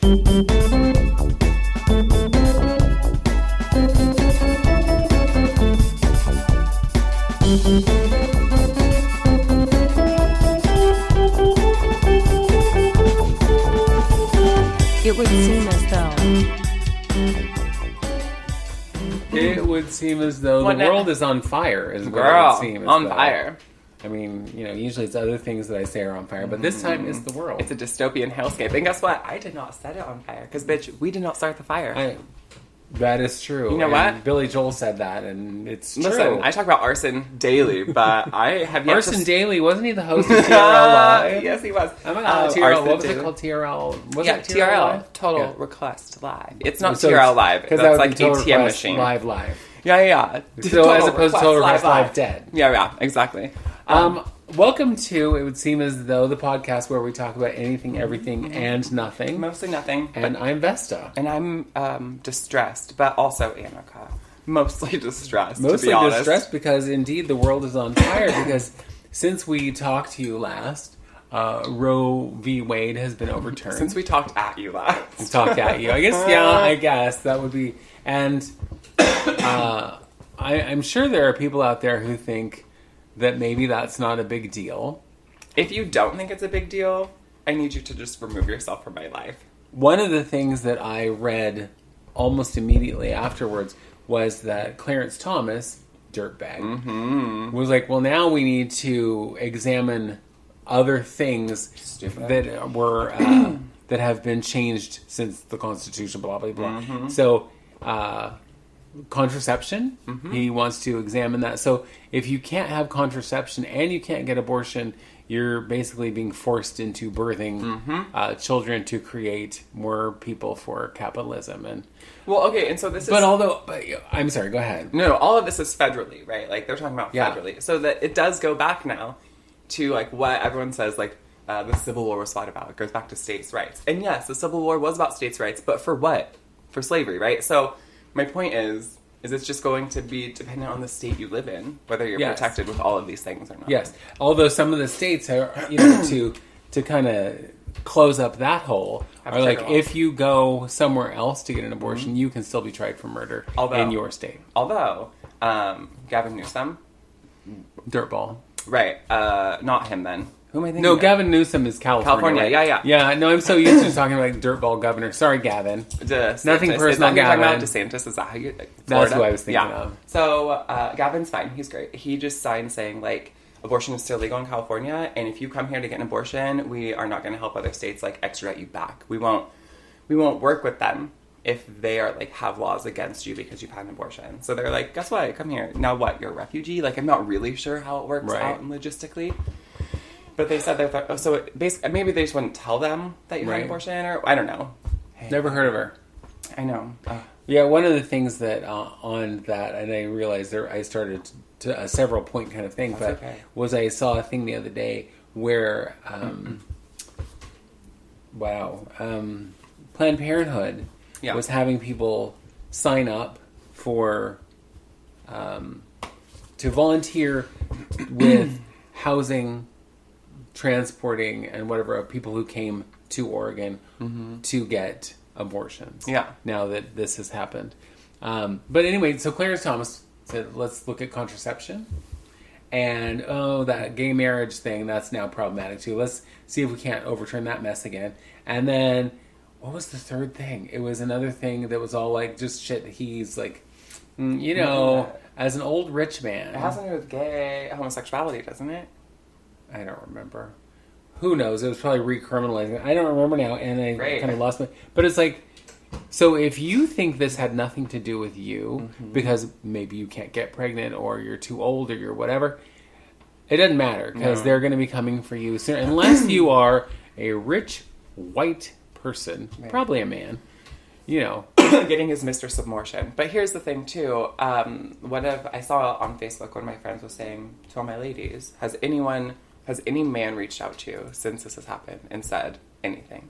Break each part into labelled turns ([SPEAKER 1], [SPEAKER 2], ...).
[SPEAKER 1] It would seem as though.
[SPEAKER 2] It would seem as though the world is on fire, is what it
[SPEAKER 3] Girl,
[SPEAKER 2] would seem.
[SPEAKER 3] on fire.
[SPEAKER 2] I mean, usually it's other things that I say are on fire, but this time it's the world.
[SPEAKER 3] It's a dystopian hellscape. And guess what? I did not set it on fire. Because, bitch, we did not start the fire.
[SPEAKER 2] That is true.
[SPEAKER 3] You know
[SPEAKER 2] and
[SPEAKER 3] what?
[SPEAKER 2] Billy Joel said that, and it's true.
[SPEAKER 3] Listen, I talk about arson daily, but I have yet
[SPEAKER 2] Arson
[SPEAKER 3] to...
[SPEAKER 2] Daily, wasn't he the host of TRL Live?
[SPEAKER 3] Yes, he was.
[SPEAKER 2] TRL, what was it called? TRL? Was it
[SPEAKER 3] TRL.
[SPEAKER 2] Live?
[SPEAKER 3] Total Request Live. It's not
[SPEAKER 2] So
[SPEAKER 3] TRL Live.
[SPEAKER 2] Because
[SPEAKER 3] That's
[SPEAKER 2] that would
[SPEAKER 3] like
[SPEAKER 2] be Total
[SPEAKER 3] ATM
[SPEAKER 2] Request
[SPEAKER 3] machine.
[SPEAKER 2] Live.
[SPEAKER 3] Yeah.
[SPEAKER 2] So as opposed to Total Request Live Dead.
[SPEAKER 3] Yeah, exactly.
[SPEAKER 2] Welcome to, it would seem as though, the podcast where we talk about anything, everything, and nothing.
[SPEAKER 3] Mostly nothing.
[SPEAKER 2] And I'm Vesta.
[SPEAKER 3] And I'm distressed, but also Annika. Mostly distressed, to
[SPEAKER 2] Mostly
[SPEAKER 3] be honest.
[SPEAKER 2] distressed because, indeed, the world is on fire. Because since we talked to you last, Roe V. Wade has been overturned.
[SPEAKER 3] Since we talked at you last.
[SPEAKER 2] We talked at you. I guess that would be... And I'm sure there are people out there who think that maybe that's not a big deal.
[SPEAKER 3] If you don't think it's a big deal, I need you to just remove yourself from my life.
[SPEAKER 2] One of the things that I read almost immediately afterwards was that Clarence Thomas, dirtbag, was like, well, now we need to examine other things that were that have been changed since the Constitution, blah, blah, blah. So, contraception, he wants to examine that. So if you can't have contraception and you can't get abortion, you're basically being forced into birthing children to create more people for capitalism. And
[SPEAKER 3] and so this is...
[SPEAKER 2] But I'm sorry, go ahead.
[SPEAKER 3] No, all of this is federally, right? Like, they're talking about federally. So that it does go back now to, like, what everyone says, like, the Civil War was fought about. It goes back to states' rights. And yes, the Civil War was about states' rights, but for what? For slavery, right? So my point is it's just going to be dependent on the state you live in, whether you're protected with all of these things or not.
[SPEAKER 2] Yes. Although some of the states are, to kind of close up that hole, are like, if you go somewhere else to get an abortion, you can still be tried for murder in your state.
[SPEAKER 3] Although, Gavin Newsom...
[SPEAKER 2] Dirtball.
[SPEAKER 3] Right. Not him, then. Who am I thinking
[SPEAKER 2] No,
[SPEAKER 3] of?
[SPEAKER 2] Gavin Newsom is California.
[SPEAKER 3] Yeah.
[SPEAKER 2] Yeah, no, I'm so used to talking about dirtball governor. Sorry, Gavin. Nothing personal, Gavin.
[SPEAKER 3] DeSantis, is that how you...
[SPEAKER 2] That's who I was thinking of.
[SPEAKER 3] So, Gavin's fine. He's great. He just signed saying, like, abortion is still legal in California, and if you come here to get an abortion, we are not going to help other states, like, extradite you back. We won't work with them if they are, like, have laws against you because you've had an abortion. So they're like, guess what? Come here. Now what? You're a refugee? Like, I'm not really sure how it works out logistically. But they said basically, maybe they just wouldn't tell them that you had an abortion, or I don't know.
[SPEAKER 2] Never heard of her.
[SPEAKER 3] I know.
[SPEAKER 2] Yeah, one of the things that on that, and I realized I started to a several point kind of thing, was I saw a thing the other day where, Planned Parenthood was having people sign up for to volunteer with housing, transporting, and whatever of people who came to Oregon to get abortions.
[SPEAKER 3] Yeah.
[SPEAKER 2] Now that this has happened. But anyway, so Clarence Thomas said, let's look at contraception. And, that gay marriage thing, that's now problematic too. Let's see if we can't overturn that mess again. And then, what was the third thing? It was another thing that was all like, just shit. He's like, as an old rich man.
[SPEAKER 3] It has to do with gay homosexuality, doesn't it?
[SPEAKER 2] I don't remember. Who knows? It was probably recriminalizing. I don't remember now, and I kind of lost my... But it's like, so if you think this had nothing to do with you, because maybe you can't get pregnant, or you're too old, or you're whatever, it doesn't matter, because they're going to be coming for you soon. Unless you are a rich, white person, probably a man,
[SPEAKER 3] getting his mistress abortion. But here's the thing, too. I saw on Facebook, one of my friends was saying to all my ladies, has any man reached out to you since this has happened and said anything?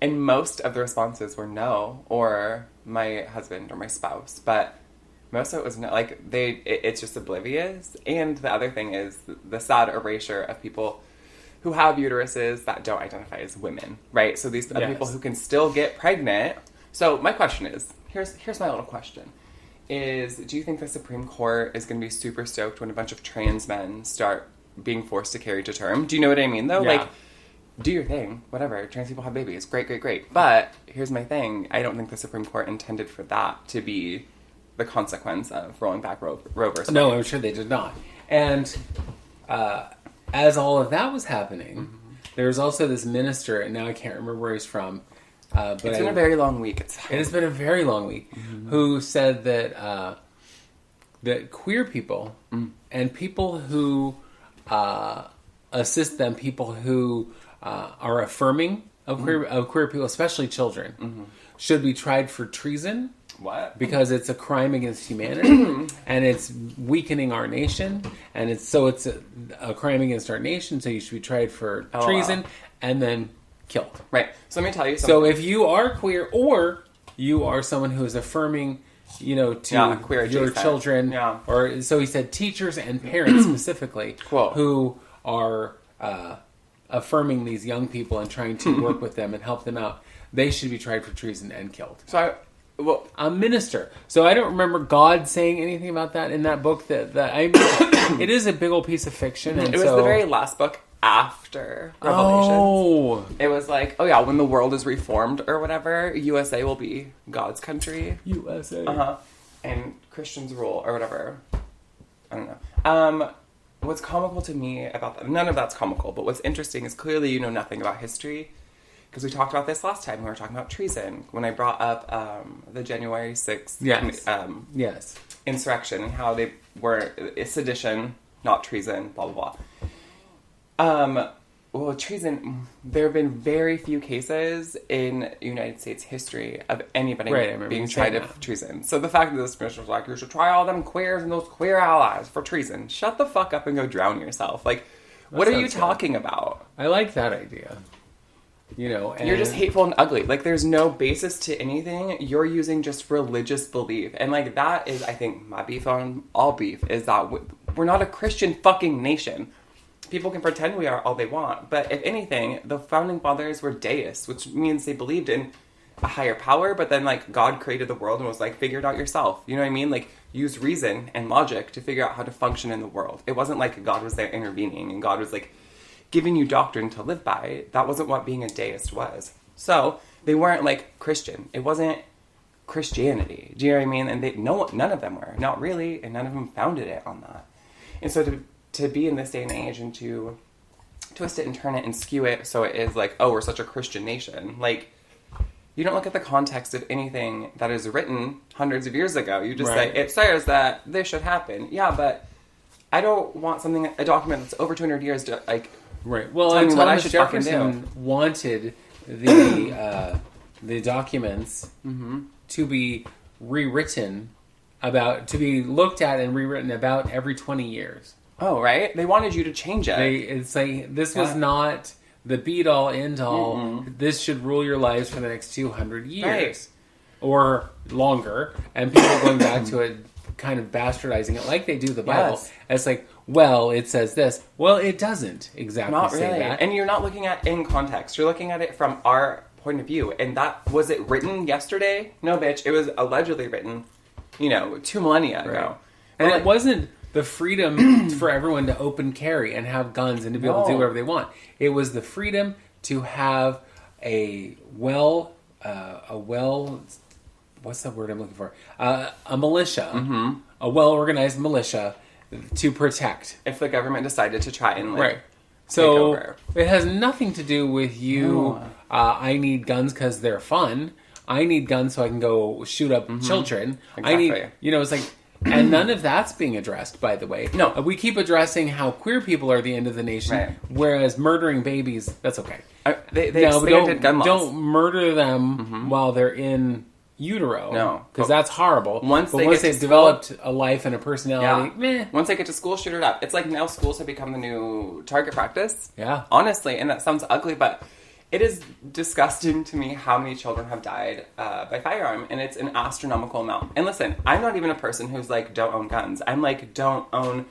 [SPEAKER 3] And most of the responses were no, or my husband or my spouse. But most of it was no. Like, it's just oblivious. And the other thing is the sad erasure of people who have uteruses that don't identify as women, right? So these are
[SPEAKER 2] Yes.
[SPEAKER 3] people who can still get pregnant. So my question is, here's my little question. Do you think the Supreme Court is going to be super stoked when a bunch of trans men start being forced to carry to term? Do you know what I mean, though?
[SPEAKER 2] Yeah.
[SPEAKER 3] Like, do your thing, whatever. Trans people have babies. Great, great, great. But here's my thing. I don't think the Supreme Court intended for that to be the consequence of rolling back Roe versus Wade.
[SPEAKER 2] No, I'm sure they did not. And as all of that was happening, there was also this minister, and now I can't remember where he's from. But
[SPEAKER 3] It's been a very long week.
[SPEAKER 2] It has been a very long week. Who said that that queer people and people who assist them, people who are affirming of queer people, especially children, should be tried for treason.
[SPEAKER 3] What?
[SPEAKER 2] Because it's a crime against humanity, and it's weakening our nation, and it's a crime against our nation. So you should be tried for treason and then killed.
[SPEAKER 3] Right. So let me tell you something.
[SPEAKER 2] So if you are queer, or you are someone who is affirming, to
[SPEAKER 3] queer
[SPEAKER 2] your
[SPEAKER 3] adjacent.
[SPEAKER 2] children, or so he said, teachers and parents specifically,
[SPEAKER 3] Cool.
[SPEAKER 2] who are affirming these young people and trying to work with them and help them out, they should be tried for treason and killed.
[SPEAKER 3] So
[SPEAKER 2] A minister. So I don't remember God saying anything about that in that book. It is a big old piece of fiction. And
[SPEAKER 3] it was the very last book after Revelations.
[SPEAKER 2] Oh.
[SPEAKER 3] It was like, when the world is reformed or whatever, USA will be God's country.
[SPEAKER 2] USA.
[SPEAKER 3] And Christians rule or whatever. I don't know. What's comical to me about that, none of that's comical, but what's interesting is clearly you know nothing about history. Because we talked about this last time when we were talking about treason. When I brought up the January 6th
[SPEAKER 2] yes.
[SPEAKER 3] insurrection and how they were sedition, not treason, blah, blah, blah. Well, treason, there have been very few cases in United States history of anybody being tried of treason. So the fact that this commissioner was like, you should try all them queers and those queer allies for treason. Shut the fuck up and go drown yourself. Like, what are you talking about?
[SPEAKER 2] I like that idea. And
[SPEAKER 3] you're just hateful and ugly. Like, there's no basis to anything. You're using just religious belief. And, like, that is, I think, my beef on all beef, is that we're not a Christian fucking nation. People can pretend we are all they want. But if anything, the founding fathers were deists, which means they believed in a higher power, but then, like, God created the world and was like, figure it out yourself. You know what I mean? Like, use reason and logic to figure out how to function in the world. It wasn't like God was there intervening and God was, like, giving you doctrine to live by. That wasn't what being a deist was. So they weren't like Christian. It wasn't Christianity. Do you know what I mean? And none of them were. Not really. And none of them founded it on that. And so to be in this day and age and to twist it and turn it and skew it so it is like, we're such a Christian nation. Like, you don't look at the context of anything that is written hundreds of years ago. You just say, it says that this should happen. Yeah, but I don't want a document that's over 200 years to, like...
[SPEAKER 2] Right. Well, Thomas Jefferson wanted the documents to be rewritten to be looked at and rewritten about every 20 years.
[SPEAKER 3] Oh, right. They wanted you to change it.
[SPEAKER 2] It's like, this was not the be-all, end-all. Mm-hmm. This should rule your lives for the next 200 years or longer. And people going back to it, kind of bastardizing it like they do the Bible.
[SPEAKER 3] Yes.
[SPEAKER 2] It's like, well, it says this. Well, it doesn't exactly say that.
[SPEAKER 3] And you're not looking at in context. You're looking at it from our point of view. And was it written yesterday? No, bitch. It was allegedly written, 2 millennia ago.
[SPEAKER 2] And it wasn't the freedom for everyone to open carry and have guns and to be able to do whatever they want. It was the freedom to have a what's the word I'm looking for? A militia, a well-organized militia to protect.
[SPEAKER 3] If the government decided to try and
[SPEAKER 2] so
[SPEAKER 3] take over.
[SPEAKER 2] It has nothing to do with you. No. I need guns because they're fun. I need guns so I can go shoot up children.
[SPEAKER 3] Exactly.
[SPEAKER 2] I need, it's like, and none of that's being addressed, by the way.
[SPEAKER 3] No.
[SPEAKER 2] We keep addressing how queer people are the end of the nation, whereas murdering babies, that's okay.
[SPEAKER 3] They expanded gun laws.
[SPEAKER 2] Don't murder them while they're in utero.
[SPEAKER 3] No.
[SPEAKER 2] Because that's horrible.
[SPEAKER 3] Once they've
[SPEAKER 2] developed a life and a personality, meh.
[SPEAKER 3] Once they get to school, shoot it up. It's like now schools have become the new target practice.
[SPEAKER 2] Yeah.
[SPEAKER 3] Honestly, and that sounds ugly, but it is disgusting to me how many children have died by firearm, and it's an astronomical amount. And listen, I'm not even a person who's like, don't own guns. I'm like, don't own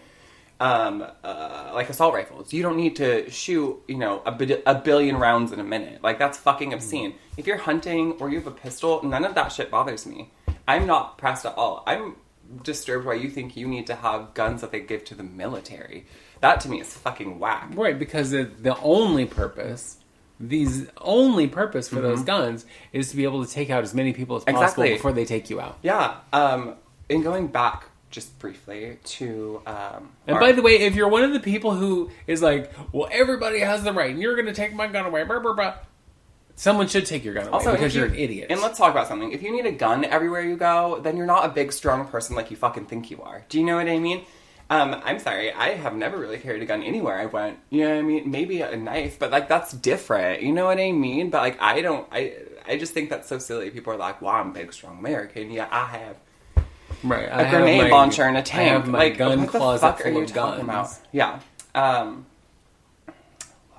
[SPEAKER 3] like assault rifles. You don't need to shoot, a billion rounds in a minute. Like, that's fucking obscene. If you're hunting or you have a pistol, none of that shit bothers me. I'm not pressed at all. I'm disturbed why you think you need to have guns that they give to the military. That to me is fucking whack.
[SPEAKER 2] Right, because the only purpose for those guns is to be able to take out as many people as possible before they take you out.
[SPEAKER 3] Yeah. And going back just briefly to...
[SPEAKER 2] and by the way, if you're one of the people who is like, well, everybody has the right, and you're going to take my gun away, blah, blah, blah, someone should take your gun away also, because you're an idiot.
[SPEAKER 3] And let's talk about something. If you need a gun everywhere you go, then you're not a big, strong person like you fucking think you are. Do you know what I mean? I'm sorry, I have never really carried a gun anywhere I went. You know what I mean? Maybe a knife, but, like, that's different. You know what I mean? But, like, I just think that's so silly. People are like, well, I'm a big, strong American. Yeah, I have a grenade launcher and a tank.
[SPEAKER 2] I have my gun closet full of guns.
[SPEAKER 3] About? Yeah. What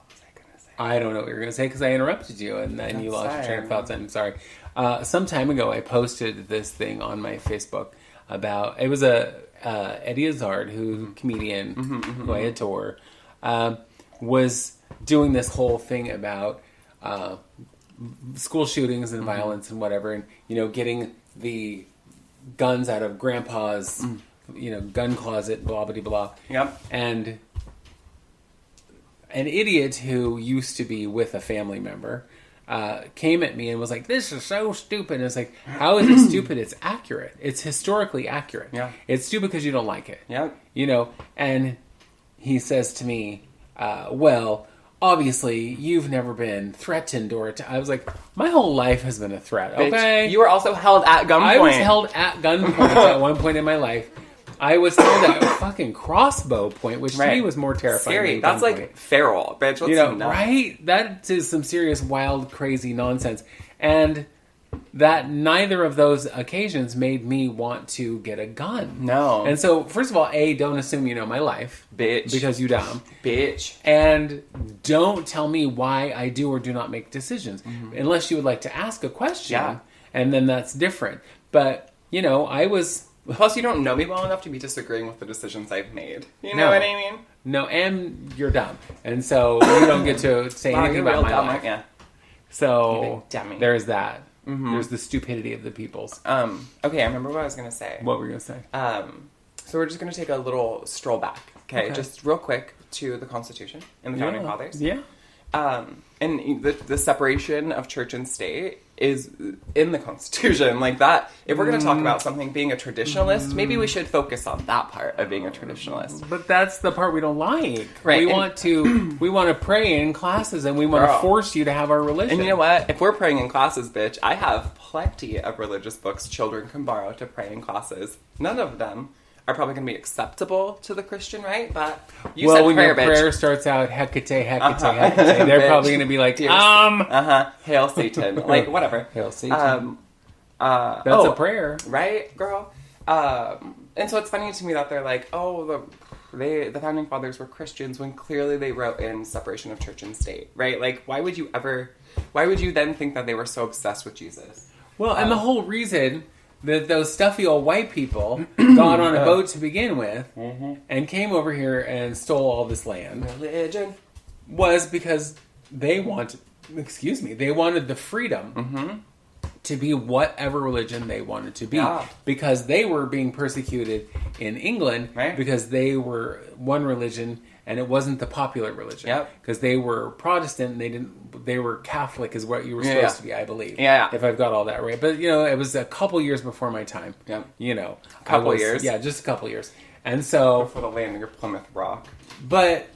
[SPEAKER 3] was I going to say?
[SPEAKER 2] I don't know what you were going to say because I interrupted you and then you lost your train of thoughts. I'm sorry. Some time ago, I posted this thing on my Facebook about, it was Eddie Izzard, comedian who I adore, was doing this whole thing about school shootings and violence and whatever, and getting the guns out of grandpa's gun closet, blah blah blah.
[SPEAKER 3] Yep.
[SPEAKER 2] And an idiot who used to be with a family member came at me and was like, this is so stupid. And it's like, how is it stupid? It's accurate. It's historically accurate.
[SPEAKER 3] Yeah.
[SPEAKER 2] It's stupid because you don't like it.
[SPEAKER 3] Yeah.
[SPEAKER 2] And he says to me, well, obviously you've never been threatened I was like, my whole life has been a threat. Okay.
[SPEAKER 3] Bitch, you were also held at gunpoint.
[SPEAKER 2] I was held at gunpoint at one point in my life. I was held at a fucking crossbow point, which to me was more terrifying.
[SPEAKER 3] Scary. That's like feral, bitch. What's
[SPEAKER 2] right? That is some serious, wild, crazy nonsense. And that neither of those occasions made me want to get a gun.
[SPEAKER 3] No.
[SPEAKER 2] And so, first of all, don't assume you know my life.
[SPEAKER 3] Bitch.
[SPEAKER 2] Because you don't.
[SPEAKER 3] Bitch.
[SPEAKER 2] And don't tell me why I do or do not make decisions. Unless you would like to ask a question.
[SPEAKER 3] Yeah.
[SPEAKER 2] And then that's different. But, I was...
[SPEAKER 3] Plus, you don't know me well enough to be disagreeing with the decisions I've made. You know what I mean?
[SPEAKER 2] No, and you're dumb. And so you don't get to say anything about my life.
[SPEAKER 3] Yeah.
[SPEAKER 2] So there's that. There's the stupidity of the peoples.
[SPEAKER 3] Okay, I remember what I was going to say.
[SPEAKER 2] What were you going to say?
[SPEAKER 3] So we're just going to take a little stroll back. Okay, just real quick to the Constitution and the Founding Fathers.
[SPEAKER 2] Yeah.
[SPEAKER 3] And the separation of church and state is in the Constitution. Like that, if we're going to talk about something being a traditionalist, maybe we should focus on that part of being a traditionalist.
[SPEAKER 2] But that's the part we don't like.
[SPEAKER 3] Right.
[SPEAKER 2] We want to pray in classes and we want to force you to have our religion.
[SPEAKER 3] And you know what? If we're praying in classes, bitch, I have plenty of religious books children can borrow to pray in classes. None of them are probably going to be acceptable to the Christian right, but you said
[SPEAKER 2] when
[SPEAKER 3] prayer,
[SPEAKER 2] your prayer starts out, Hecate, Hecate, they're probably going to be like,
[SPEAKER 3] Hail Satan. Like, whatever.
[SPEAKER 2] Hail Satan. That's a prayer.
[SPEAKER 3] Right, girl? And so it's funny to me that they're like, the Founding Fathers were Christians when clearly they wrote in separation of church and state, right? Like, why would you then think that they were so obsessed with Jesus?
[SPEAKER 2] Well, and the whole reason that those stuffy old white people got on a boat to begin with and came over here and stole all this land was because they wanted the freedom to be whatever religion they wanted to be. Yeah. Because they were being persecuted in England because they were one religion and it wasn't the popular religion.
[SPEAKER 3] Yep.
[SPEAKER 2] Because they were Protestant and they were Catholic is what you were supposed to be, I believe.
[SPEAKER 3] Yeah.
[SPEAKER 2] If I've got all that right. But, it was a couple years before my time.
[SPEAKER 3] Yeah.
[SPEAKER 2] A
[SPEAKER 3] couple years?
[SPEAKER 2] Yeah, just a couple years. And so...
[SPEAKER 3] Before the landing of Plymouth Rock.
[SPEAKER 2] But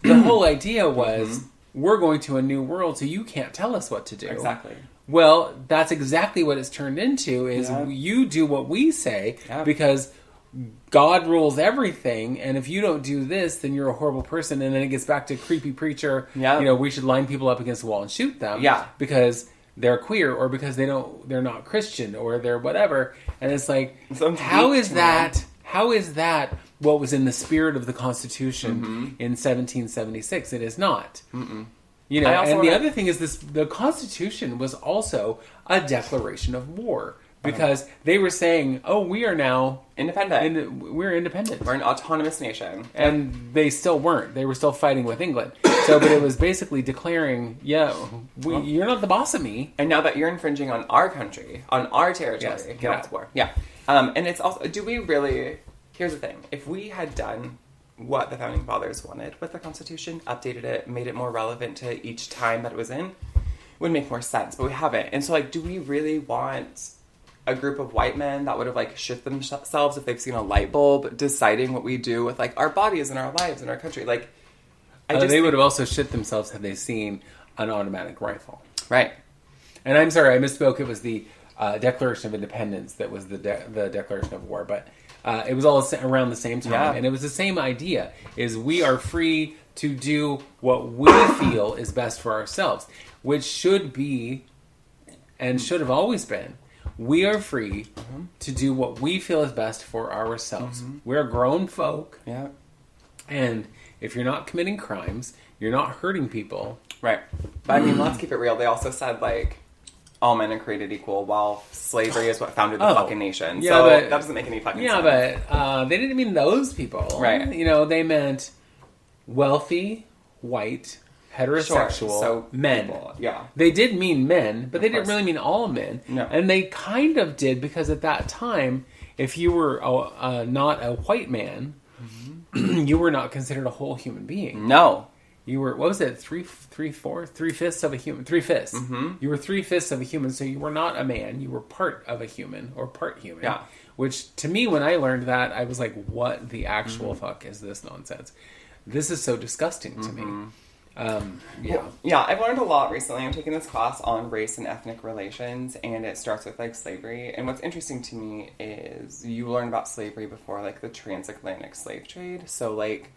[SPEAKER 2] the whole idea was, we're going to a new world, so you can't tell us what to do.
[SPEAKER 3] Exactly.
[SPEAKER 2] Well, that's exactly what it's turned into, is you do what we say, because God rules everything, and if you don't do this, then you're a horrible person, and then it gets back to creepy preacher, we should line people up against the wall and shoot them, because they're queer, or because they're not Christian, or they're whatever, and it's like, how is that what was in the spirit of the Constitution in 1776? It is not. And the other thing is the Constitution was also a declaration of war because they were saying, "Oh, we are now
[SPEAKER 3] independent.
[SPEAKER 2] We're independent.
[SPEAKER 3] We're an autonomous nation,"
[SPEAKER 2] and they still weren't. They were still fighting with England. So, but it was basically declaring, you're not the boss of me.
[SPEAKER 3] And now that you're infringing on our country, on our territory,
[SPEAKER 2] get out.
[SPEAKER 3] War. Yeah. And it's also, do we really? Here's the thing: if we had done what the founding fathers wanted with the Constitution, updated it, made it more relevant to each time that it was in, would make more sense. But we haven't. And so, like, do we really want a group of white men that would have, like, shit themselves if they've seen a light bulb deciding what we do with, like, our bodies and our lives and our country? Like,
[SPEAKER 2] they would have also shit themselves had they seen an automatic rifle.
[SPEAKER 3] Right.
[SPEAKER 2] And I'm sorry, I misspoke. It was the Declaration of Independence that was the Declaration of War. But it was all around the same time.
[SPEAKER 3] Yeah.
[SPEAKER 2] And it was the same idea, is we are free to do what we feel is best for ourselves, which should be, and should have always been, we are free to do what we feel is best for ourselves. We're grown folk.
[SPEAKER 3] Yeah.
[SPEAKER 2] And if you're not committing crimes, you're not hurting people.
[SPEAKER 3] Right. But I mean, let's keep it real. They also said, like, all men are created equal, while slavery is what founded the fucking nation.
[SPEAKER 2] Yeah,
[SPEAKER 3] so
[SPEAKER 2] but,
[SPEAKER 3] that doesn't make any fucking sense.
[SPEAKER 2] Yeah, but they didn't mean those people.
[SPEAKER 3] Right.
[SPEAKER 2] You know, they meant wealthy, white, heterosexual men.
[SPEAKER 3] People. Yeah.
[SPEAKER 2] They did mean men, but they didn't really mean all men.
[SPEAKER 3] No.
[SPEAKER 2] And they kind of did, because at that time, if you were not a white man, you were not considered a whole human being.
[SPEAKER 3] No.
[SPEAKER 2] You were, what was it, three-fifths of a human. 3/5. You were 3/5 of a human, so you were not a man. You were part of a human, or part human.
[SPEAKER 3] Yeah.
[SPEAKER 2] Which, to me, when I learned that, I was like, what the actual fuck is this nonsense? This is so disgusting to me.
[SPEAKER 3] Yeah, I've learned a lot recently. I'm taking this class on race and ethnic relations, and it starts with, like, slavery. And what's interesting to me is you learn about slavery before, like, the transatlantic slave trade. So, like,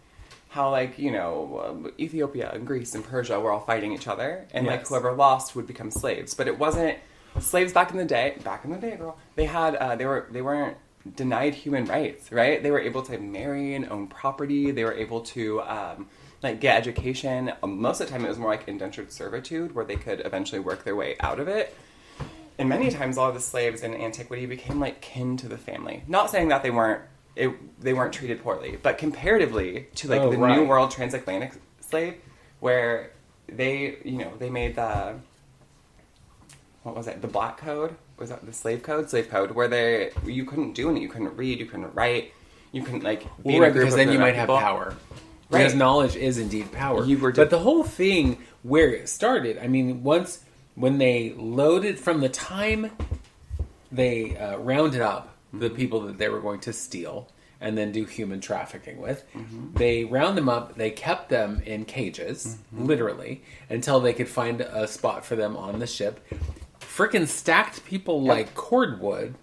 [SPEAKER 3] how, like, you know, Ethiopia and Greece and Persia were all fighting each other, and like whoever lost would become slaves. But it wasn't slaves back in the day, girl. They had they weren't denied human rights, right? They were able to marry and own property. They were able to like get education. Most of the time, it was more like indentured servitude, where they could eventually work their way out of it. And many times, a lot of the slaves in antiquity became like kin to the family. Not saying that they weren't treated poorly, but comparatively to like the New World transatlantic slave, where they made the, what was it, the Black Code? Was that the slave code, where you couldn't do anything, you couldn't read, you couldn't write, you couldn't like be in a group
[SPEAKER 2] because then you might have power. Right. Because knowledge is indeed power. But the whole thing, where it started, I mean, when they loaded, from the time they rounded up the people that they were going to steal and then do human trafficking with, they round them up, they kept them in cages, literally, until they could find a spot for them on the ship, frickin' stacked people like cordwood,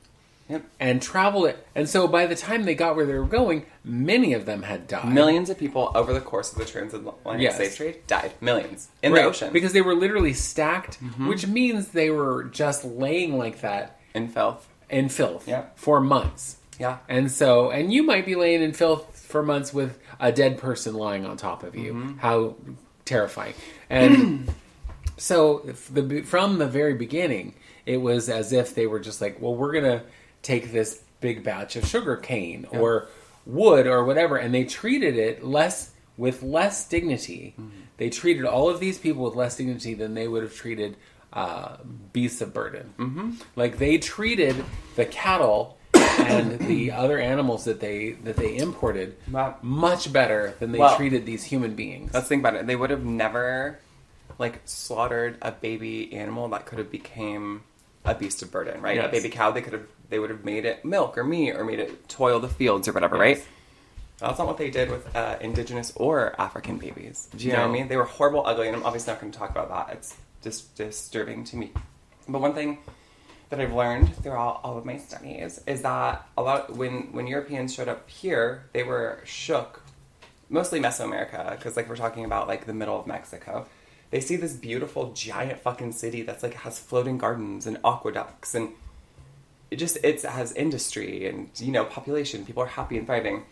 [SPEAKER 2] and traveled it. And so by the time they got where they were going, many of them had died.
[SPEAKER 3] Millions of people over the course of the transatlantic slave trade died. Millions. In the ocean.
[SPEAKER 2] Because they were literally stacked, which means they were just laying like that.
[SPEAKER 3] In filth.
[SPEAKER 2] For months.
[SPEAKER 3] Yeah.
[SPEAKER 2] And so, and you might be laying in filth for months with a dead person lying on top of you. How terrifying. And so, from the very beginning, it was as if they were just like, well, we're going to take this big batch of sugar cane or wood or whatever, and they treated it with less dignity. They treated all of these people with less dignity than they would have treated beasts of burden. Like, they treated the cattle and the other animals that they imported much better than they treated these human beings.
[SPEAKER 3] Let's think about it. They would have never like slaughtered a baby animal that could have became a beast of burden, right? A baby cow, they would have made it milk or meat or made it toil the fields or whatever, right? That's not what they did with indigenous or African babies. Do you know what I mean? They were horrible, ugly, and I'm obviously not going to talk about that. It's just disturbing to me. But one thing that I've learned throughout all of my studies is that when Europeans showed up here, they were shook, mostly Mesoamerica, because like we're talking about like the middle of Mexico. They see this beautiful giant fucking city that's like has floating gardens and aqueducts, and it has industry and population. People are happy and thriving.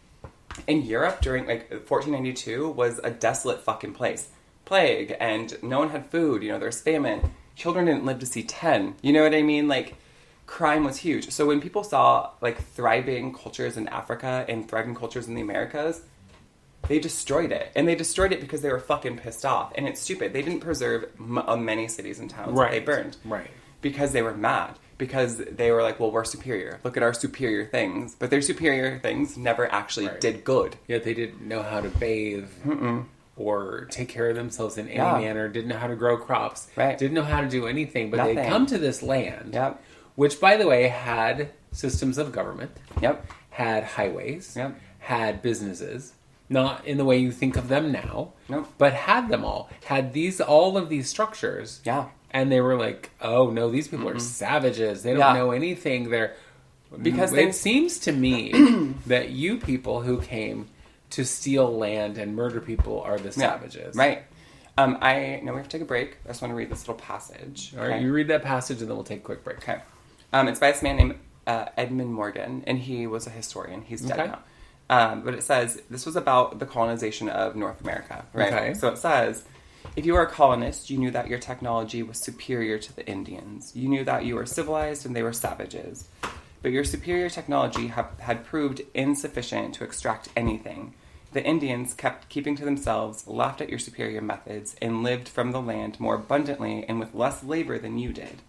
[SPEAKER 3] In Europe during like 1492 was a desolate fucking place. Plague, and no one had food, there's famine. Children didn't live to see 10. You know what I mean? Like, crime was huge. So when people saw, like, thriving cultures in Africa and thriving cultures in the Americas, they destroyed it. And they destroyed it because they were fucking pissed off. And it's stupid. They didn't preserve many cities and towns that they burned.
[SPEAKER 2] Right.
[SPEAKER 3] Because they were mad. Because they were like, well, we're superior. Look at our superior things. But their superior things never actually did good.
[SPEAKER 2] Yet they didn't know how to bathe. Or take care of themselves in any manner. Didn't know how to grow crops.
[SPEAKER 3] Right.
[SPEAKER 2] Didn't know how to do anything. But
[SPEAKER 3] Nothing.
[SPEAKER 2] they come to this land.
[SPEAKER 3] Yep.
[SPEAKER 2] Which, by the way, had systems of government.
[SPEAKER 3] Yep.
[SPEAKER 2] Had highways.
[SPEAKER 3] Yep.
[SPEAKER 2] Had businesses. Not in the way you think of them now.
[SPEAKER 3] Nope.
[SPEAKER 2] But had them all. Had all of these structures.
[SPEAKER 3] Yeah.
[SPEAKER 2] And they were like, oh, no, these people are savages. They don't know anything. It seems to me that you people who came to steal land and murder people are the savages.
[SPEAKER 3] Right. I know we have to take a break. I just want to read this little passage.
[SPEAKER 2] All right, you read that passage and then we'll take a quick break.
[SPEAKER 3] Okay. It's by this man named Edmund Morgan, and he was a historian. He's dead now. But it says, this was about the colonization of North America, right?
[SPEAKER 2] Okay.
[SPEAKER 3] So it says, if you were a colonist, you knew that your technology was superior to the Indians. You knew that you were civilized and they were savages. But your superior technology had proved insufficient to extract anything. The Indians kept keeping to themselves, laughed at your superior methods, and lived from the land more abundantly and with less labor than you did.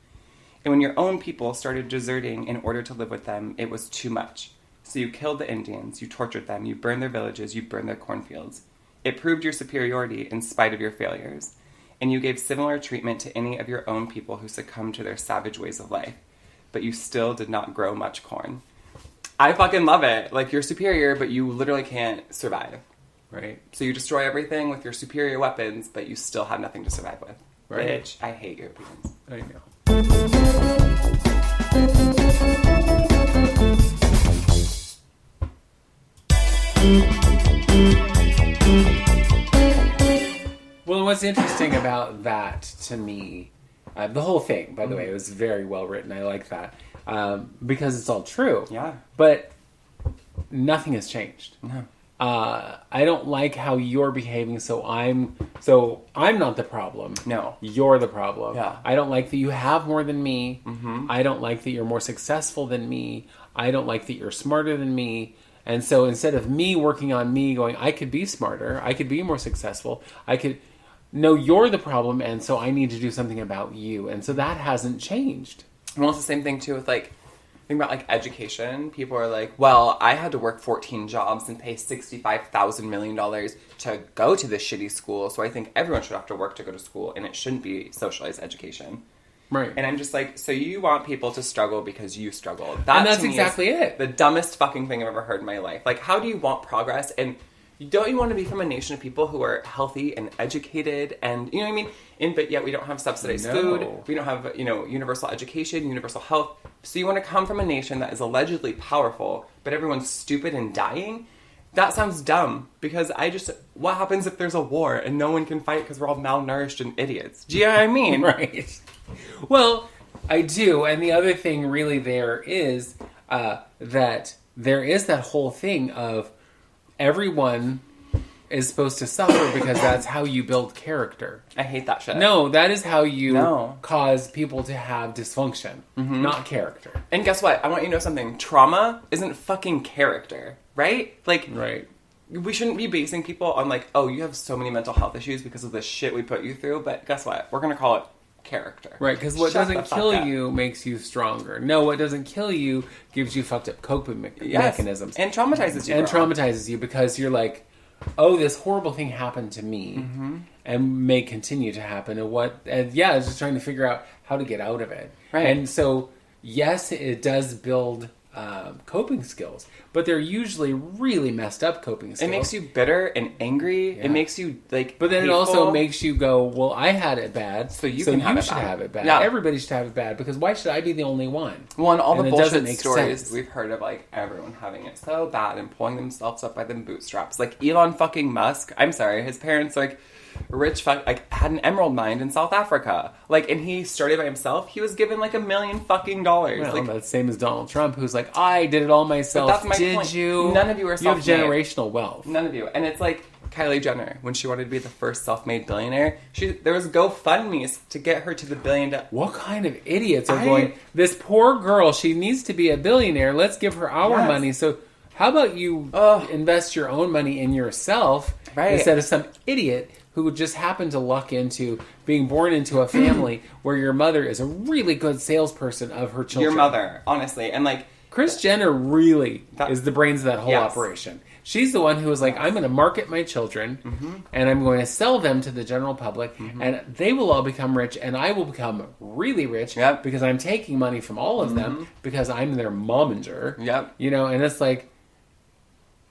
[SPEAKER 3] And when your own people started deserting in order to live with them, it was too much. So you killed the Indians, you tortured them, you burned their villages, you burned their cornfields. It proved your superiority in spite of your failures. And you gave similar treatment to any of your own people who succumbed to their savage ways of life. But you still did not grow much corn. I fucking love it. Like, you're superior, but you literally can't survive.
[SPEAKER 2] Right.
[SPEAKER 3] So you destroy everything with your superior weapons, but you still have nothing to survive with.
[SPEAKER 2] Right.
[SPEAKER 3] Which, I hate Europeans.
[SPEAKER 2] I know. Well, what's interesting about that to me, the whole thing, by the way, it was very well written. I like that. Because it's all true.
[SPEAKER 3] Yeah.
[SPEAKER 2] But nothing has changed.
[SPEAKER 3] No.
[SPEAKER 2] I don't like how you're behaving, so I'm not the problem.
[SPEAKER 3] No.
[SPEAKER 2] You're the problem.
[SPEAKER 3] Yeah.
[SPEAKER 2] I don't like that you have more than me.
[SPEAKER 3] Mm-hmm.
[SPEAKER 2] I don't like that you're more successful than me. I don't like that you're smarter than me. And so instead of me working on me going, I could be smarter, I could be more successful, no, you're the problem, and so I need to do something about you. And so that hasn't changed.
[SPEAKER 3] Well, it's the same thing, too, with, like, think about, like, education. People are like, well, I had to work 14 jobs and pay $65,000 million to go to this shitty school, so I think everyone should have to work to go to school, and it shouldn't be socialized education.
[SPEAKER 2] Right.
[SPEAKER 3] And I'm just like, so you want people to struggle because you struggled.
[SPEAKER 2] And that's exactly it.
[SPEAKER 3] The dumbest fucking thing I've ever heard in my life. Like, how do you want progress? And don't you want to be from a nation of people who are healthy and educated and, you know what I mean? But yet we don't have subsidized food. We don't have, universal education, universal health. So you want to come from a nation that is allegedly powerful, but everyone's stupid and dying? That sounds dumb, because what happens if there's a war and no one can fight because we're all malnourished and idiots? Do you know what I mean?
[SPEAKER 2] Right. Well, I do. And the other thing really there is that there is that whole thing of everyone is supposed to suffer because that's how you build character.
[SPEAKER 3] I hate that shit.
[SPEAKER 2] No, that is how you cause people to have dysfunction, not character.
[SPEAKER 3] And guess what? I want you to know something. Trauma isn't fucking character, right? Like,
[SPEAKER 2] right.
[SPEAKER 3] We shouldn't be basing people on like, oh, you have so many mental health issues because of the shit we put you through, but guess what? We're going to call it character.
[SPEAKER 2] Right, because what doesn't kill you makes you stronger. No, what doesn't kill you gives you fucked up coping mechanisms.
[SPEAKER 3] And traumatizes you.
[SPEAKER 2] And traumatizes you because you're like, oh, this horrible thing happened to me and may continue to happen. And it's just trying to figure out how to get out of it.
[SPEAKER 3] Right.
[SPEAKER 2] And so, yes, it does build coping skills, but they're usually really messed up coping skills.
[SPEAKER 3] It makes you bitter and angry. Yeah. It makes you like.
[SPEAKER 2] But then hateful. It also makes you go, well, I had it bad, so you should have it bad. Yeah. Everybody should have it bad because why should I be the only one?
[SPEAKER 3] Well, and all the bullshit stories we've heard of, like everyone having it so bad and pulling themselves up by the bootstraps. Like Elon fucking Musk. I'm sorry, his parents rich had an emerald mine in South Africa. And he started by himself. He was given $1 million fucking dollars.
[SPEAKER 2] Well, that's the same as Donald Trump, who's I did it all myself.
[SPEAKER 3] But that's my point.
[SPEAKER 2] You?
[SPEAKER 3] None of you are self-made.
[SPEAKER 2] You have generational wealth.
[SPEAKER 3] None of you. And it's Kylie Jenner, when she wanted to be the first self-made billionaire, there was GoFundMe's to get her to the $1 billion.
[SPEAKER 2] What kind of idiots are going, this poor girl, she needs to be a billionaire, let's give her our money. So how about you invest your own money in yourself instead of some idiot who would just happen to luck into being born into a family where your mother is a really good salesperson of her children.
[SPEAKER 3] Your mother, honestly. And like...
[SPEAKER 2] Kris Jenner really is the brains of that whole operation. She's the one who was like, I'm going to market my children, and I'm going to sell them to the general public, and they will all become rich, and I will become really rich because I'm taking money from all of them because I'm their momager. You know, and it's like,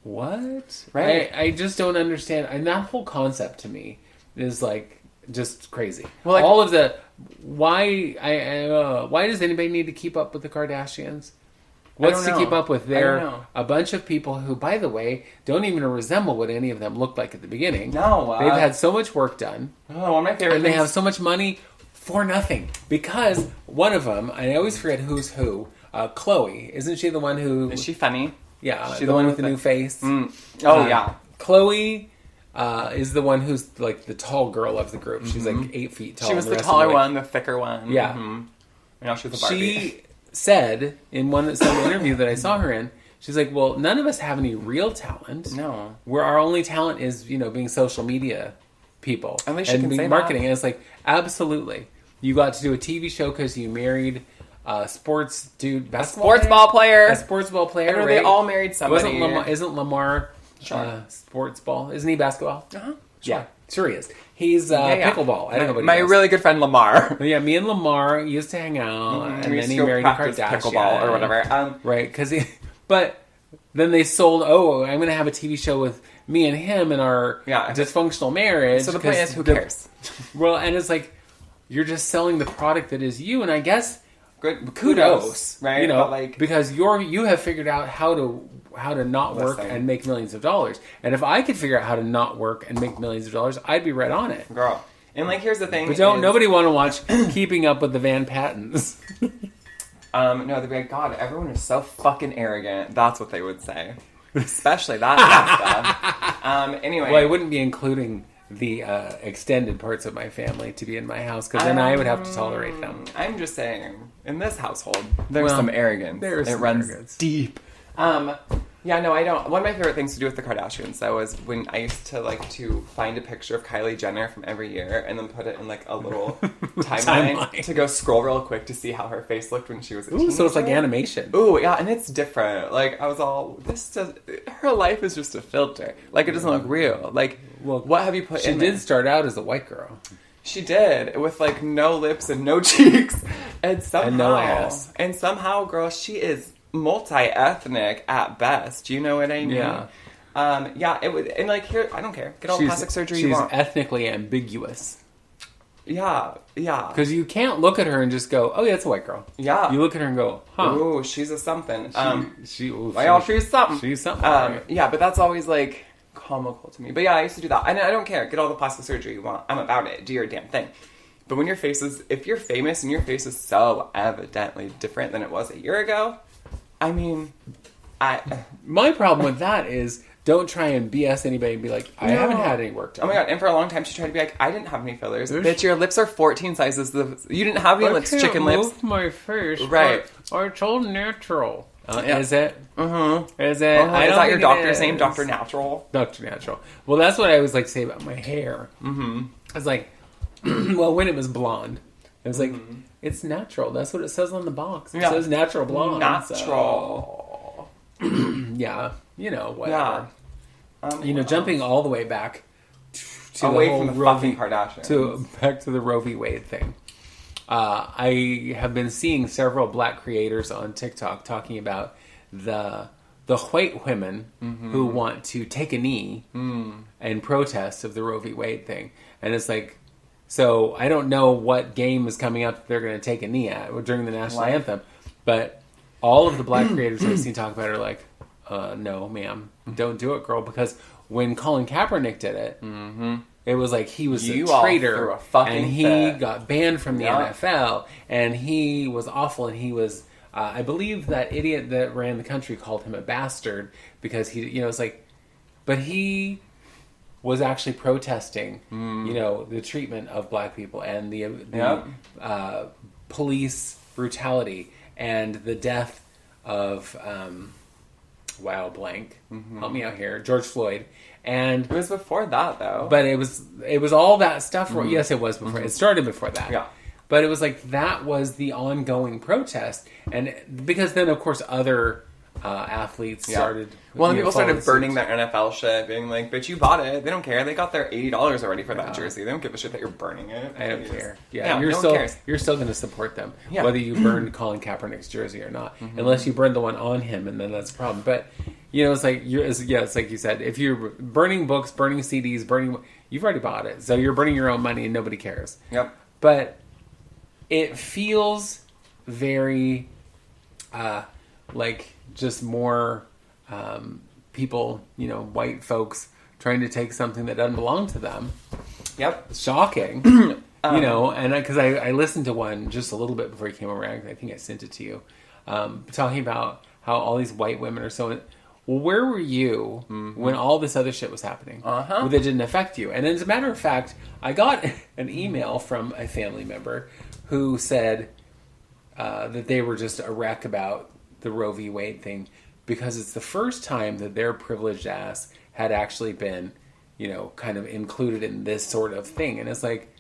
[SPEAKER 2] what?
[SPEAKER 3] Right.
[SPEAKER 2] I just don't understand. And that whole concept to me is like just crazy.
[SPEAKER 3] Well, like,
[SPEAKER 2] all of the why does anybody need to keep up with the Kardashians? What's to keep up with? They're a bunch of people who, by the way, don't even resemble what any of them looked like at the beginning.
[SPEAKER 3] No.
[SPEAKER 2] They've had so much work done.
[SPEAKER 3] Oh, one of my favorite
[SPEAKER 2] And they have so much money for nothing. Because one of them, I always forget who's who, Chloe. Isn't she the one who...
[SPEAKER 3] Is she funny?
[SPEAKER 2] Yeah, she's the one with the new face.
[SPEAKER 3] Oh, yeah.
[SPEAKER 2] Chloe is the one who's like the tall girl of the group. She's like 8 feet tall.
[SPEAKER 3] She was the taller one, the thicker one.
[SPEAKER 2] Yeah.
[SPEAKER 3] And now she's a Barbie.
[SPEAKER 2] She said in some interview that I saw her in, she's like, well, none of us have any real talent.
[SPEAKER 3] No.
[SPEAKER 2] Where our only talent is, being social media people.
[SPEAKER 3] At least she can say
[SPEAKER 2] marketing.
[SPEAKER 3] that.
[SPEAKER 2] And it's like, absolutely. You got to do a TV show because you married a sports dude,
[SPEAKER 3] sports ball player.
[SPEAKER 2] A sports ball player,
[SPEAKER 3] right? They all married somebody.
[SPEAKER 2] Isn't Lamar sports ball? Isn't he basketball?
[SPEAKER 3] Uh-huh.
[SPEAKER 2] Sure. Yeah, sure he is. He's pickleball. I don't know what he
[SPEAKER 3] My
[SPEAKER 2] does.
[SPEAKER 3] really good friend Lamar.
[SPEAKER 2] Yeah, me and Lamar used to hang out, and then he married a Kardashian.
[SPEAKER 3] Pickleball or whatever.
[SPEAKER 2] Right, but then they sold, I'm going to have a TV show with me and him and our dysfunctional marriage.
[SPEAKER 3] So the point is, who cares?
[SPEAKER 2] Well, and it's like, you're just selling the product that is you, and I guess...
[SPEAKER 3] Kudos, right?
[SPEAKER 2] But because you have figured out how to not work and make millions of dollars. And if I could figure out how to not work and make millions of dollars, I'd be right on it,
[SPEAKER 3] girl. And here's the thing:
[SPEAKER 2] but nobody want to watch Keeping Up with the Van Pattens.
[SPEAKER 3] No, they'd be like, God, everyone is so fucking arrogant. That's what they would say, especially that stuff. Anyway,
[SPEAKER 2] well, I wouldn't be including the extended parts of my family to be in my house because then I would have to tolerate them.
[SPEAKER 3] I'm just saying, in this household, there's some arrogance.
[SPEAKER 2] It
[SPEAKER 3] runs deep. Yeah, no, I don't. One of my favorite things to do with the Kardashians, though, was when I used to find a picture of Kylie Jenner from every year and then put it in a little timeline to go scroll real quick to see how her face looked when she was a teenager.
[SPEAKER 2] So it's like animation.
[SPEAKER 3] Ooh, yeah, and it's different. I was all, her life is just a filter. It doesn't look real. What have you put in
[SPEAKER 2] She did start out as a white girl.
[SPEAKER 3] She did, with no lips and no cheeks. And
[SPEAKER 2] no ass.
[SPEAKER 3] And somehow, girl, she is multi-ethnic at best. You know what I mean?
[SPEAKER 2] Yeah.
[SPEAKER 3] It would, and here, I don't care. Get all the plastic surgery you want.
[SPEAKER 2] She's ethnically ambiguous.
[SPEAKER 3] Yeah.
[SPEAKER 2] Because you can't look at her and just go, oh yeah, it's a white girl.
[SPEAKER 3] Yeah.
[SPEAKER 2] You look at her and go, huh.
[SPEAKER 3] Ooh, she's a something.
[SPEAKER 2] She's
[SPEAKER 3] something.
[SPEAKER 2] She's something. Right.
[SPEAKER 3] Yeah, but that's always comical to me. But yeah, I used to do that. And I don't care. Get all the plastic surgery you want. I'm about it. Do your damn thing. But when if you're famous and your face is so evidently different than it was a year ago, I mean,
[SPEAKER 2] my problem with that is don't try and BS anybody and be like, I haven't had any work done.
[SPEAKER 3] Oh my God, and for a long time she tried to be like, I didn't have any fillers. Bitch, your lips are 14 sizes. You didn't have any lips, chicken lips.
[SPEAKER 2] I can't move my face.
[SPEAKER 3] Right.
[SPEAKER 2] It's all natural. Is it?
[SPEAKER 3] Mm-hmm.
[SPEAKER 2] Is it?
[SPEAKER 3] Is that your doctor's name? Dr. Natural?
[SPEAKER 2] Dr. Natural. Well, that's what I always say about my hair.
[SPEAKER 3] Mm-hmm.
[SPEAKER 2] I was like, well, when it was blonde, I was like, it's natural. That's what it says on the box. It says natural blonde.
[SPEAKER 3] Natural.
[SPEAKER 2] So. Yeah. Whatever. Yeah. Jumping all the way back to
[SPEAKER 3] away
[SPEAKER 2] the whole
[SPEAKER 3] from the fucking Kardashians.
[SPEAKER 2] Back to the Roe V. Wade thing. I have been seeing several black creators on TikTok talking about the white women who want to take a knee and protest of the Roe v. Wade thing. And it's like, so I don't know what game is coming up that they're going to take a knee at during the national anthem, but all of the black creators I've seen talk about it are like, no, ma'am, don't do it, girl, because when Colin Kaepernick did it, it was like he was a traitor, and he got banned from the NFL, and he was awful, and he was, I believe that idiot that ran the country called him a bastard, because he, it's like, but he was actually protesting, the treatment of black people and the police brutality and the death of blank. Help me out here, George Floyd. And
[SPEAKER 3] it was before that, though.
[SPEAKER 2] But it was all that stuff. Yes, it was before. It started before that.
[SPEAKER 3] Yeah.
[SPEAKER 2] But it was like that was the ongoing protest, and because then of course other athletes started.
[SPEAKER 3] Well, and people started burning their NFL shit, being like, "Bitch, you bought it. They don't care. They got their $80 already for that jersey. They don't give a shit that you're burning it.
[SPEAKER 2] I don't care.
[SPEAKER 3] Yeah,
[SPEAKER 2] you're
[SPEAKER 3] no
[SPEAKER 2] still
[SPEAKER 3] one cares.
[SPEAKER 2] You're still going to support them, whether you burn Colin Kaepernick's jersey or not, unless you burn the one on him, and then that's a problem. But it's like it's like you said, if you're burning books, burning CDs, you've already bought it, so you're burning your own money, and nobody cares.
[SPEAKER 3] Yep.
[SPEAKER 2] But it feels very like just more people, white folks trying to take something that doesn't belong to them.
[SPEAKER 3] Yep.
[SPEAKER 2] Shocking. And because I listened to one just a little bit before you came around. I think I sent it to you. Talking about how all these white women are so... Well, where were you when all this other shit was happening? That didn't affect you. And as a matter of fact, I got an email from a family member who said that they were just a wreck about the Roe v. Wade thing because it's the first time that their privileged ass had actually been, kind of included in this sort of thing. And it's like,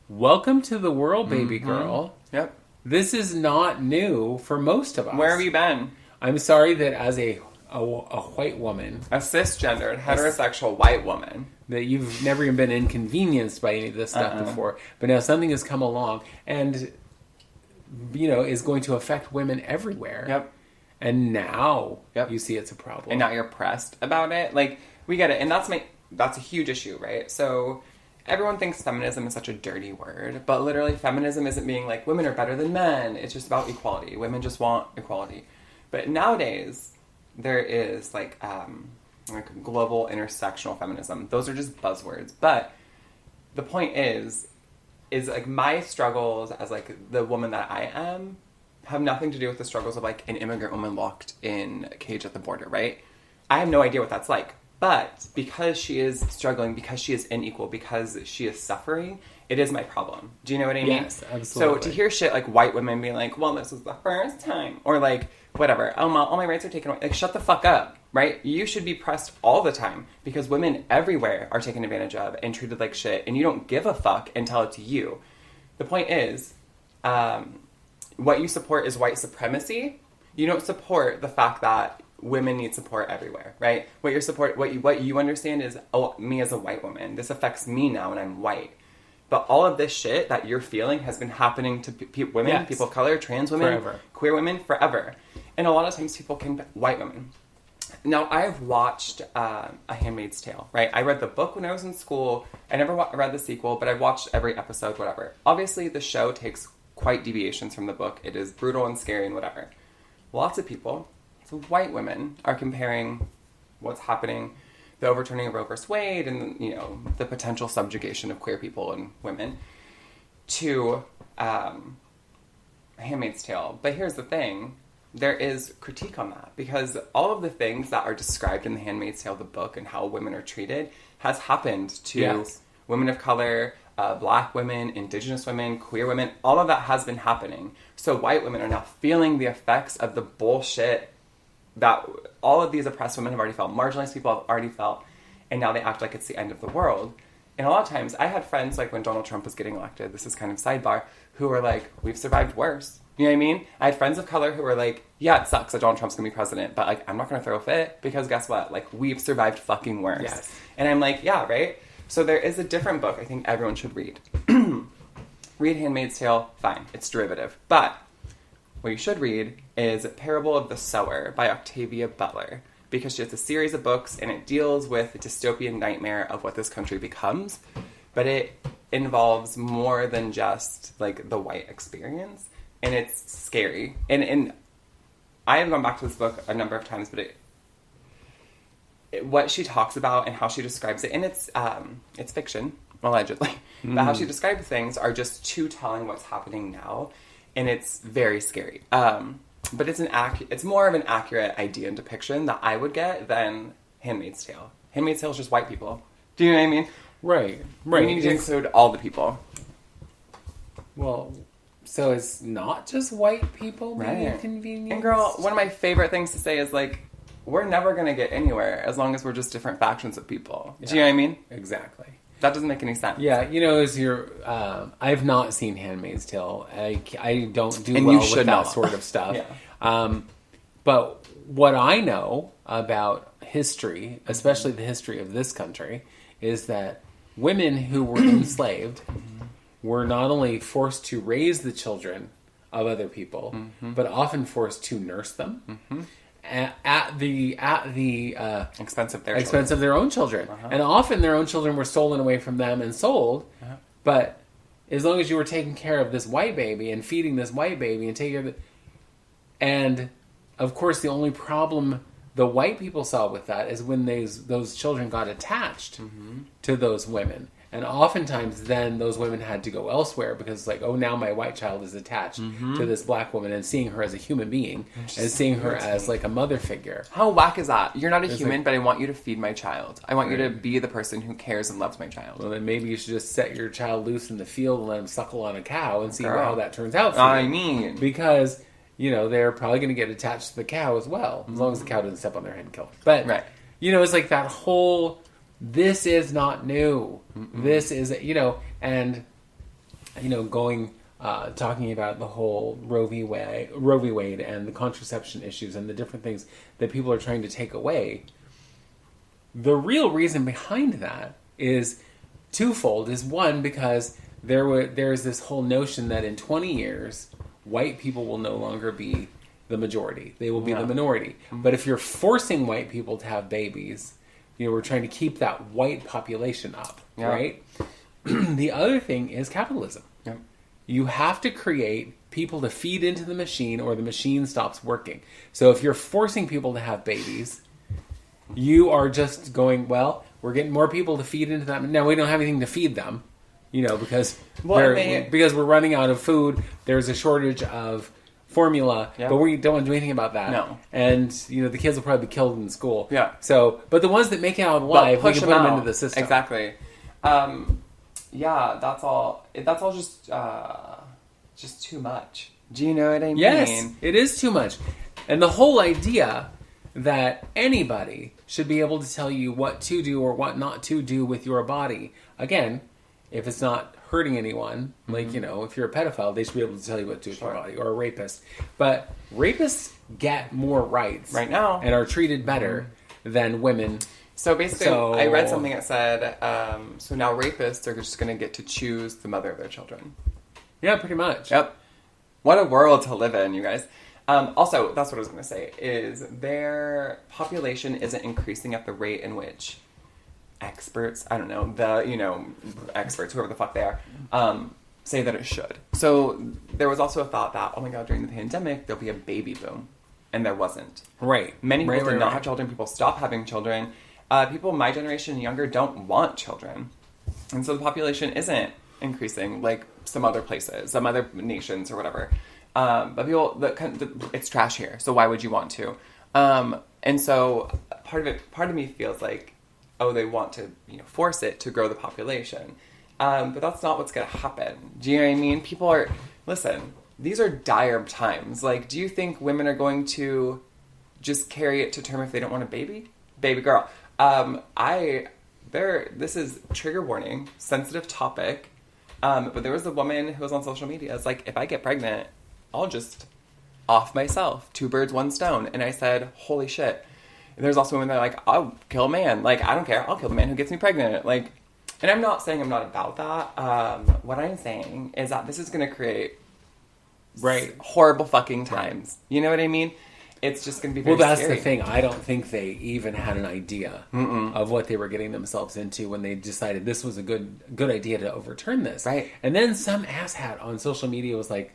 [SPEAKER 2] welcome to the world, baby girl.
[SPEAKER 3] Yep.
[SPEAKER 2] This is not new for most of us.
[SPEAKER 3] Where have you been?
[SPEAKER 2] I'm sorry that as a white woman,
[SPEAKER 3] a cisgendered, heterosexual white woman,
[SPEAKER 2] that you've never even been inconvenienced by any of this stuff before. But now something has come along and, is going to affect women everywhere.
[SPEAKER 3] Yep.
[SPEAKER 2] And now you see it's a problem.
[SPEAKER 3] And now you're pressed about it. Like, we get it. And that's a huge issue, right? So everyone thinks feminism is such a dirty word, but literally feminism isn't being like, women are better than men. It's just about equality. Women just want equality. But nowadays, there is like global intersectional feminism. Those are just buzzwords. But the point is like my struggles as like the woman that I am have nothing to do with the struggles of like an immigrant woman locked in a cage at the border, right? I have no idea what that's like. But because she is struggling, because she is unequal, because she is suffering, it is my problem. Do you know what I mean?
[SPEAKER 2] Yes, absolutely.
[SPEAKER 3] So to hear shit like white women being like, well, this was the first time, or like, whatever, all my rights are taken away. Like, shut the fuck up, right? You should be pressed all the time because women everywhere are taken advantage of and treated like shit, and you don't give a fuck until it's you. The point is, what you support is white supremacy. You don't support the fact that women need support everywhere, right? What you understand is, me as a white woman, this affects me now and I'm white. But all of this shit that you're feeling has been happening to women, people of color, trans women, queer women, forever. And a lot of times people can... White women. Now, I've watched A Handmaid's Tale, right? I read the book when I was in school. I never read the sequel, but I've watched every episode, whatever. Obviously, the show takes quite deviations from the book. It is brutal and scary and whatever. Lots of people, so white women, are comparing what's happening, the overturning of Roe v. Wade and, the potential subjugation of queer people and women, to Handmaid's Tale. But here's the thing. There is critique on that because all of the things that are described in The Handmaid's Tale, the book, and how women are treated has happened to women of color, black women, indigenous women, queer women. All of that has been happening. So white women are now feeling the effects of the bullshit that all of these oppressed women have already felt, marginalized people have already felt, and now they act like it's the end of the world. And a lot of times, I had friends, like when Donald Trump was getting elected, this is kind of sidebar, who were like, we've survived worse. You know what I mean? I had friends of color who were like, yeah, it sucks that Donald Trump's gonna be president, but like, I'm not gonna throw a fit, because guess what? Like, we've survived fucking worse.
[SPEAKER 2] Yes.
[SPEAKER 3] And I'm like, yeah, right? So there is a different book I think everyone should read. Read Handmaid's Tale, fine, it's derivative. But what you should read is Parable of the Sower by Octavia Butler, because she has a series of books and it deals with the dystopian nightmare of what this country becomes, but it involves more than just like the white experience, and it's scary. And I have gone back to this book a number of times, but what she talks about and how she describes it, and it's fiction, allegedly, but how she describes things are just too telling what's happening now, and it's very scary. But it's more of an accurate idea and depiction that I would get than Handmaid's Tale. Handmaid's Tale is just white people Do you know what I mean?
[SPEAKER 2] Right.
[SPEAKER 3] We need to include all the people.
[SPEAKER 2] Well, so it's not just white people being
[SPEAKER 3] Right.
[SPEAKER 2] inconvenienced?
[SPEAKER 3] And girl, one of my favorite things to say is like, we're never going to get anywhere as long as we're just different factions of people. Do you know what I mean?
[SPEAKER 2] Exactly.
[SPEAKER 3] That doesn't make any sense.
[SPEAKER 2] Yeah, as you're, I've not seen Handmaid's Tale. I don't do
[SPEAKER 3] and
[SPEAKER 2] well
[SPEAKER 3] you
[SPEAKER 2] with
[SPEAKER 3] should
[SPEAKER 2] that
[SPEAKER 3] not.
[SPEAKER 2] sort of stuff.
[SPEAKER 3] Yeah.
[SPEAKER 2] But what I know about history, especially the history of this country, is that women who were enslaved were not only forced to raise the children of other people, but often forced to nurse them at the
[SPEAKER 3] Expense of
[SPEAKER 2] their own children. And often their own children were stolen away from them and sold. But as long as you were taking care of this white baby and feeding this white baby and taking care of it, and of course the only problem the white people saw with that is when those children got attached to those women. And oftentimes then those women had to go elsewhere because like, oh, now my white child is attached to this black woman, and seeing her as a human being and seeing her as like a mother figure.
[SPEAKER 3] How whack is that? You're not a human, but I want you to feed my child. I want you to be the person who cares and loves my child.
[SPEAKER 2] Well, then maybe you should just set your child loose in the field and let him suckle on a cow and see how that turns out for you.
[SPEAKER 3] I mean.
[SPEAKER 2] Because, they're probably going to get attached to the cow as well, as long as the cow doesn't step on their head and kill them. But, it's like that whole... This is not new. This is, and, talking about the whole Roe v. Wade and the contraception issues and the different things that people are trying to take away. The real reason behind that is twofold. Is one, because there's this whole notion that in 20 years, white people will no longer be the majority. They will be the minority. But if you're forcing white people to have babies... we're trying to keep that white population up, right? The other thing is capitalism. Yep. You have to create people to feed into the machine or the machine stops working. So if you're forcing people to have babies, you are just going, well, we're getting more people to feed into that. Now, we don't have anything to feed them, because we're running out of food. There's a shortage of formula, but we don't want to do anything about that.
[SPEAKER 3] No.
[SPEAKER 2] And, the kids will probably be killed in school.
[SPEAKER 3] Yeah.
[SPEAKER 2] So, but the ones that make it out alive, we can put them into the system.
[SPEAKER 3] Exactly. That's all just too much. Do you know what I mean?
[SPEAKER 2] Yes, it is too much. And the whole idea that anybody should be able to tell you what to do or what not to do with your body, again, if it's not hurting anyone, like, if you're a pedophile, they should be able to tell you what to do with your body, or a rapist. But rapists get more rights
[SPEAKER 3] right now
[SPEAKER 2] and are treated better than women.
[SPEAKER 3] So basically, I read something that said, so now rapists are just going to get to choose the mother of their children.
[SPEAKER 2] Yeah, pretty much.
[SPEAKER 3] Yep. What a world to live in, you guys. Also, that's what I was going to say, is their population isn't increasing at the rate in which experts, I don't know, experts, whoever the fuck they are, say that it should. So there was also a thought that, oh my god, during the pandemic, there'll be a baby boom. And there wasn't.
[SPEAKER 2] Right.
[SPEAKER 3] Many people did not have children. People stopped having children. People my generation and younger don't want children. And so the population isn't increasing like some other places, some other nations or whatever. But people, it's trash here. So why would you want to? And so part of me feels like, oh, they want to, force it to grow the population. But that's not what's going to happen. Do you know what I mean? People are, listen, these are dire times. Like, do you think women are going to just carry it to term if they don't want a baby? Baby girl. This is trigger warning, sensitive topic. But there was a woman who was on social media. It's like, if I get pregnant, I'll just off myself. 2 birds, 1 stone. And I said, holy shit. And there's also women that are like, I'll kill a man. Like, I don't care. I'll kill the man who gets me pregnant. Like, and I'm not saying I'm not about that. What I'm saying is that this is going to create horrible fucking times. You know what I mean? It's just going to be very
[SPEAKER 2] that's
[SPEAKER 3] scary.
[SPEAKER 2] the thing. I don't think they even had an idea of what they were getting themselves into when they decided this was a good idea to overturn this.
[SPEAKER 3] Right.
[SPEAKER 2] And then some asshat on social media was like,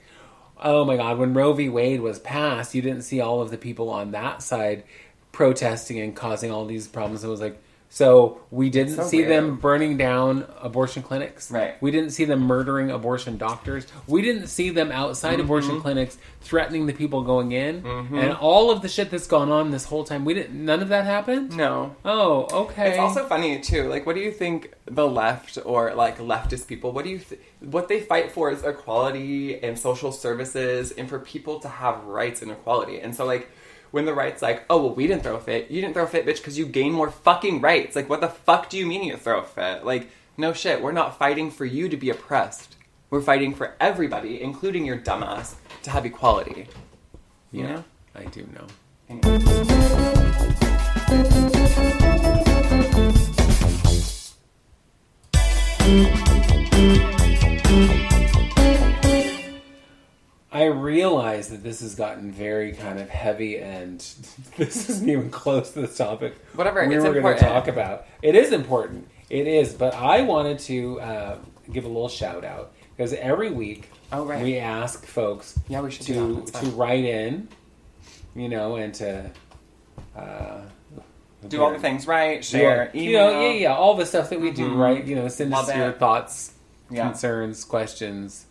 [SPEAKER 2] oh my god, when Roe v. Wade was passed, you didn't see all of the people on that side protesting and causing all these problems. It was like, So we didn't
[SPEAKER 3] so
[SPEAKER 2] see
[SPEAKER 3] weird.
[SPEAKER 2] them burning down abortion clinics.
[SPEAKER 3] Right.
[SPEAKER 2] We didn't see them murdering abortion doctors. We didn't see them outside abortion clinics threatening the people going in. And all of the shit that's gone on this whole time, none of that happened?
[SPEAKER 3] No.
[SPEAKER 2] Oh, okay.
[SPEAKER 3] It's also funny too. Like, what do you think the left or like leftist people? What do you what they fight for is equality and social services and for people to have rights and equality. And so, like, when the right's like, oh well, we didn't throw a fit. You didn't throw a fit, bitch, because you gain more fucking rights. Like, what the fuck do you mean you throw a fit? Like, no shit. We're not fighting for you to be oppressed. We're fighting for everybody, including your dumbass, to have equality. You know?
[SPEAKER 2] I do know. I realize that this has gotten very kind of heavy, and this isn't even close to the topic
[SPEAKER 3] Whatever,
[SPEAKER 2] we
[SPEAKER 3] it's
[SPEAKER 2] were going
[SPEAKER 3] important.
[SPEAKER 2] to talk about. It is important. It is. But I wanted to give a little shout out, because every week we ask folks
[SPEAKER 3] we should
[SPEAKER 2] to write in, you know, and to...
[SPEAKER 3] do all the things right, share, email.
[SPEAKER 2] You know, all the stuff that we do, right? You know, send us your thoughts, concerns, questions,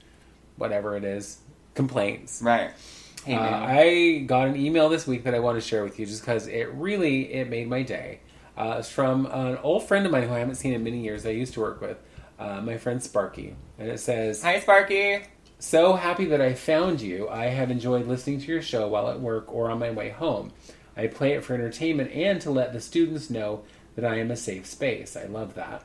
[SPEAKER 2] whatever it is, complaints.
[SPEAKER 3] Right.
[SPEAKER 2] I got an email this week that I want to share with you just because it made my day. It's from an old friend of mine who I haven't seen in many years I used to work with, my friend Sparky. And it says...
[SPEAKER 3] Hi, Sparky!
[SPEAKER 2] So happy that I found you. I have enjoyed listening to your show while at work or on my way home. I play it for entertainment and to let the students know that I am a safe space. I love that.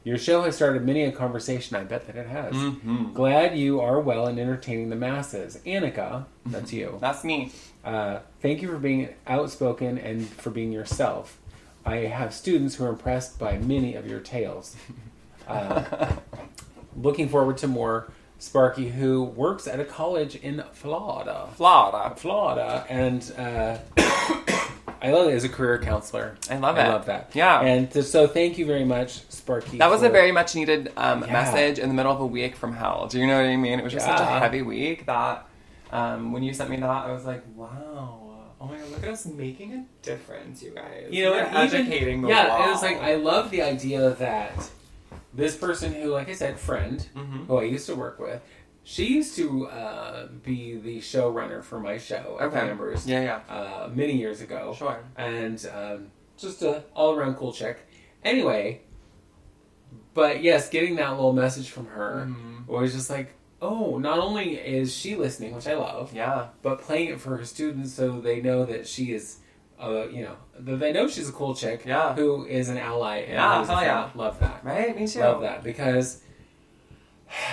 [SPEAKER 2] Your show has started many a conversation. I bet that it has. Mm-hmm. Glad you are well and entertaining the masses. Annika, that's you.
[SPEAKER 3] That's me.
[SPEAKER 2] Thank you for being outspoken and for being yourself. I have students who are impressed by many of your tales. Looking forward to more. Sparky, who works at a college in Florida. And I love it as a career counselor.
[SPEAKER 3] I love
[SPEAKER 2] that.
[SPEAKER 3] Yeah.
[SPEAKER 2] And so thank you very much, Sparky.
[SPEAKER 3] That was a very much needed message in the middle of a week from hell. Do you know what I mean? It was just such a heavy week that when you sent me that, I was like, wow. Oh my god, look at us making a difference, you guys.
[SPEAKER 2] You know,
[SPEAKER 3] we're educating the world.
[SPEAKER 2] Yeah, it was like, I love the idea that this person who, like I said, friend, who I used to work with, she used to be the showrunner for my show at Members. Many years ago.
[SPEAKER 3] Sure.
[SPEAKER 2] And just a all-around cool chick. Anyway, but yes, getting that little message from her was just like, oh, not only is she listening, which I love, but playing it for her students so they know that she is... they know she's a cool chick who is an ally. And hell yeah. Love that.
[SPEAKER 3] Right? Me too.
[SPEAKER 2] Love that. Because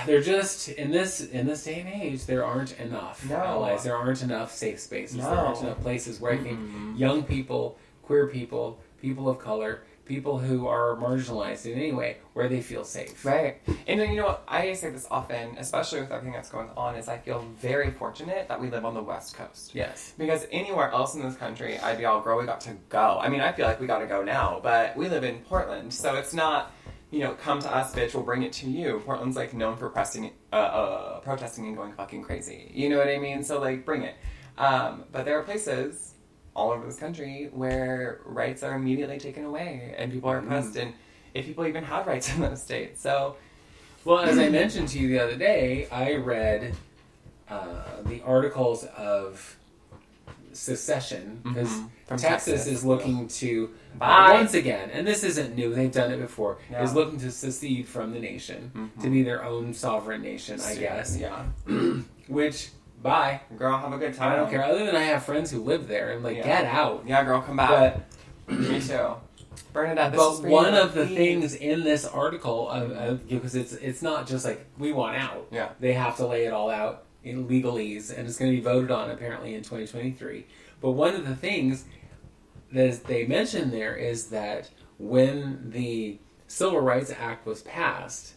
[SPEAKER 2] they're just, in this day and age, there aren't enough allies. There aren't enough safe spaces. There aren't enough places where I think young people, queer people, people of color, people who are marginalized in any way, where they feel safe.
[SPEAKER 3] Right. And you know what, I say this often, especially with everything that's going on, is I feel very fortunate that we live on the West Coast.
[SPEAKER 2] Yes.
[SPEAKER 3] Because anywhere else in this country, I'd be all, girl, we got to go. I mean, I feel like we got to go now, but we live in Portland, so it's not, you know, come to us, bitch, we'll bring it to you. Portland's, like, known for protesting and going fucking crazy. You know what I mean? So, like, bring it. But there are places all over this country where rights are immediately taken away and people are oppressed, and if people even have rights in those states. So,
[SPEAKER 2] well, as I mentioned to you the other day, I read the articles of secession because Texas is looking to once again, and this isn't new, they've done it before, is looking to secede from the nation to be their own sovereign nation, I guess.
[SPEAKER 3] Yeah.
[SPEAKER 2] Which... Bye.
[SPEAKER 3] Girl, have a good time.
[SPEAKER 2] I don't care. Other than I have friends who live there. I'm like, get out.
[SPEAKER 3] Yeah, girl, come back. But, me too. Bernadette, this is for
[SPEAKER 2] one of the things in this article, because it's not just like, we want out.
[SPEAKER 3] Yeah.
[SPEAKER 2] They have to lay it all out in legalese, and it's going to be voted on apparently in 2023. But one of the things that they mention there is that when the Civil Rights Act was passed,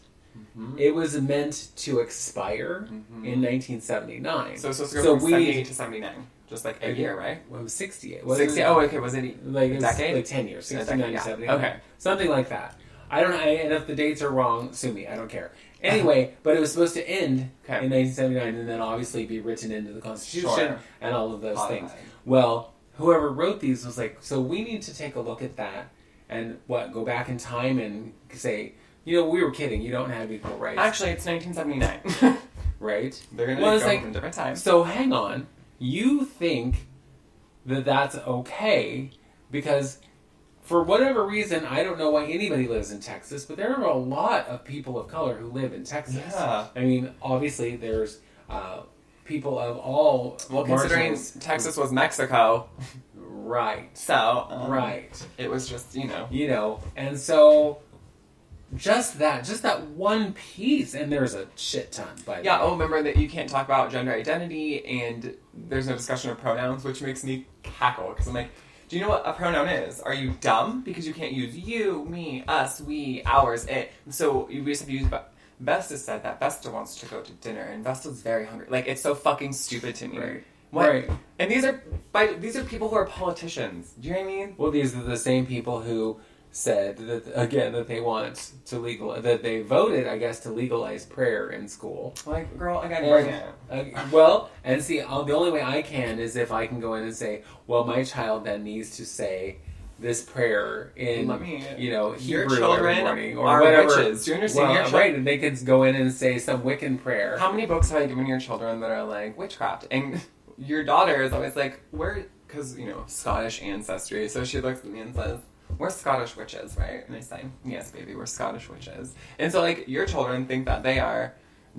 [SPEAKER 2] it was meant to expire in 1979.
[SPEAKER 3] So it's supposed to go from 78 to 79. Just like a year, right?
[SPEAKER 2] Well, it was 68.
[SPEAKER 3] 60, oh, okay. Was it
[SPEAKER 2] like
[SPEAKER 3] a decade?
[SPEAKER 2] Like 10 years. 69 to 79.
[SPEAKER 3] Okay.
[SPEAKER 2] Something like that. I don't know. And if the dates are wrong, sue me. I don't care. Anyway, but it was supposed to end in 1979 and then obviously be written into the Constitution and all of those things. Well, whoever wrote these was like, so we need to take a look at that and go back in time and say, we were kidding. You don't have equal rights.
[SPEAKER 3] Actually, it's 1979.
[SPEAKER 2] Right?
[SPEAKER 3] They're going to go from different times.
[SPEAKER 2] So hang on. You think that that's okay because for whatever reason, I don't know why anybody lives in Texas, but there are a lot of people of color who live in Texas.
[SPEAKER 3] Yeah.
[SPEAKER 2] I mean, obviously there's people of all...
[SPEAKER 3] Well, considering Texas was Mexico.
[SPEAKER 2] Right.
[SPEAKER 3] So...
[SPEAKER 2] right.
[SPEAKER 3] It was just,
[SPEAKER 2] and so... Just that one piece, and there's a shit ton, by the way.
[SPEAKER 3] Yeah, remember that you can't talk about gender identity, and there's no discussion of pronouns, which makes me cackle, because I'm like, do you know what a pronoun is? Are you dumb? Because you can't use you, me, us, we, ours, it. So you just have to use... Vesta said that Vesta wants to go to dinner, and Vesta's very hungry. Like, it's so fucking stupid to me.
[SPEAKER 2] Right.
[SPEAKER 3] What?
[SPEAKER 2] Right.
[SPEAKER 3] And these are people who are politicians. Do you know what I mean?
[SPEAKER 2] Well, these are the same people who... said that they want to that they voted, I guess, to legalize prayer in school.
[SPEAKER 3] Like, girl, I gotta bring it.
[SPEAKER 2] And see, the only way I can is if I can go in and say, well, my child then needs to say this prayer in, Hebrew
[SPEAKER 3] your children
[SPEAKER 2] every morning or
[SPEAKER 3] are
[SPEAKER 2] whatever.
[SPEAKER 3] witches. Do you understand?
[SPEAKER 2] Well, right, and they could go in and say some Wiccan prayer.
[SPEAKER 3] How many books have I given your children that are like witchcraft? And your daughter is always like, because Scottish ancestry. So she looks at me and says, we're Scottish witches, right? And I say, yes, baby, we're Scottish witches. And so, like, your children think that they are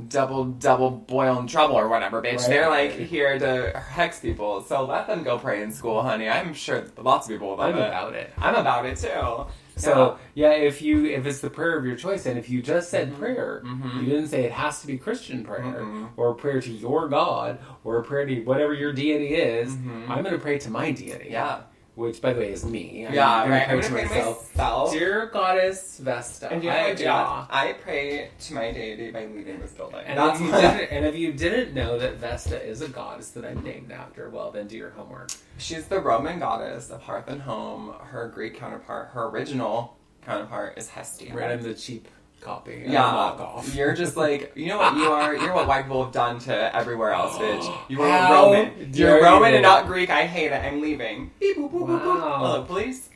[SPEAKER 3] double boil and trouble or whatever, bitch. Right. They're, like, here to hex people. So let them go pray in school, honey. I'm sure lots of people will love it.
[SPEAKER 2] I'm about it.
[SPEAKER 3] I'm about it, too.
[SPEAKER 2] So, if it's the prayer of your choice, and if you just said prayer, you didn't say it has to be Christian prayer, or a prayer to your God, or a prayer to whatever your deity is, I'm going to pray to my deity.
[SPEAKER 3] Yeah.
[SPEAKER 2] Which, by the way, is me.
[SPEAKER 3] I'm going to pray to myself.
[SPEAKER 2] Dear Goddess Vesta.
[SPEAKER 3] And I pray to my deity by leaving this building.
[SPEAKER 2] And if you didn't know that Vesta is a goddess that I'm named after, well, then do your homework.
[SPEAKER 3] She's the Roman goddess of hearth and home. Her Greek counterpart, her original counterpart, is Hestia.
[SPEAKER 2] Right, I'm the cheap copy.
[SPEAKER 3] Yeah, you're just like, you know what you are? You're what white people have done to everywhere else, bitch. You are Roman. You're Roman and not Greek. I hate it. I'm leaving. Beep, boop, boop, boop, boop. Hello, police.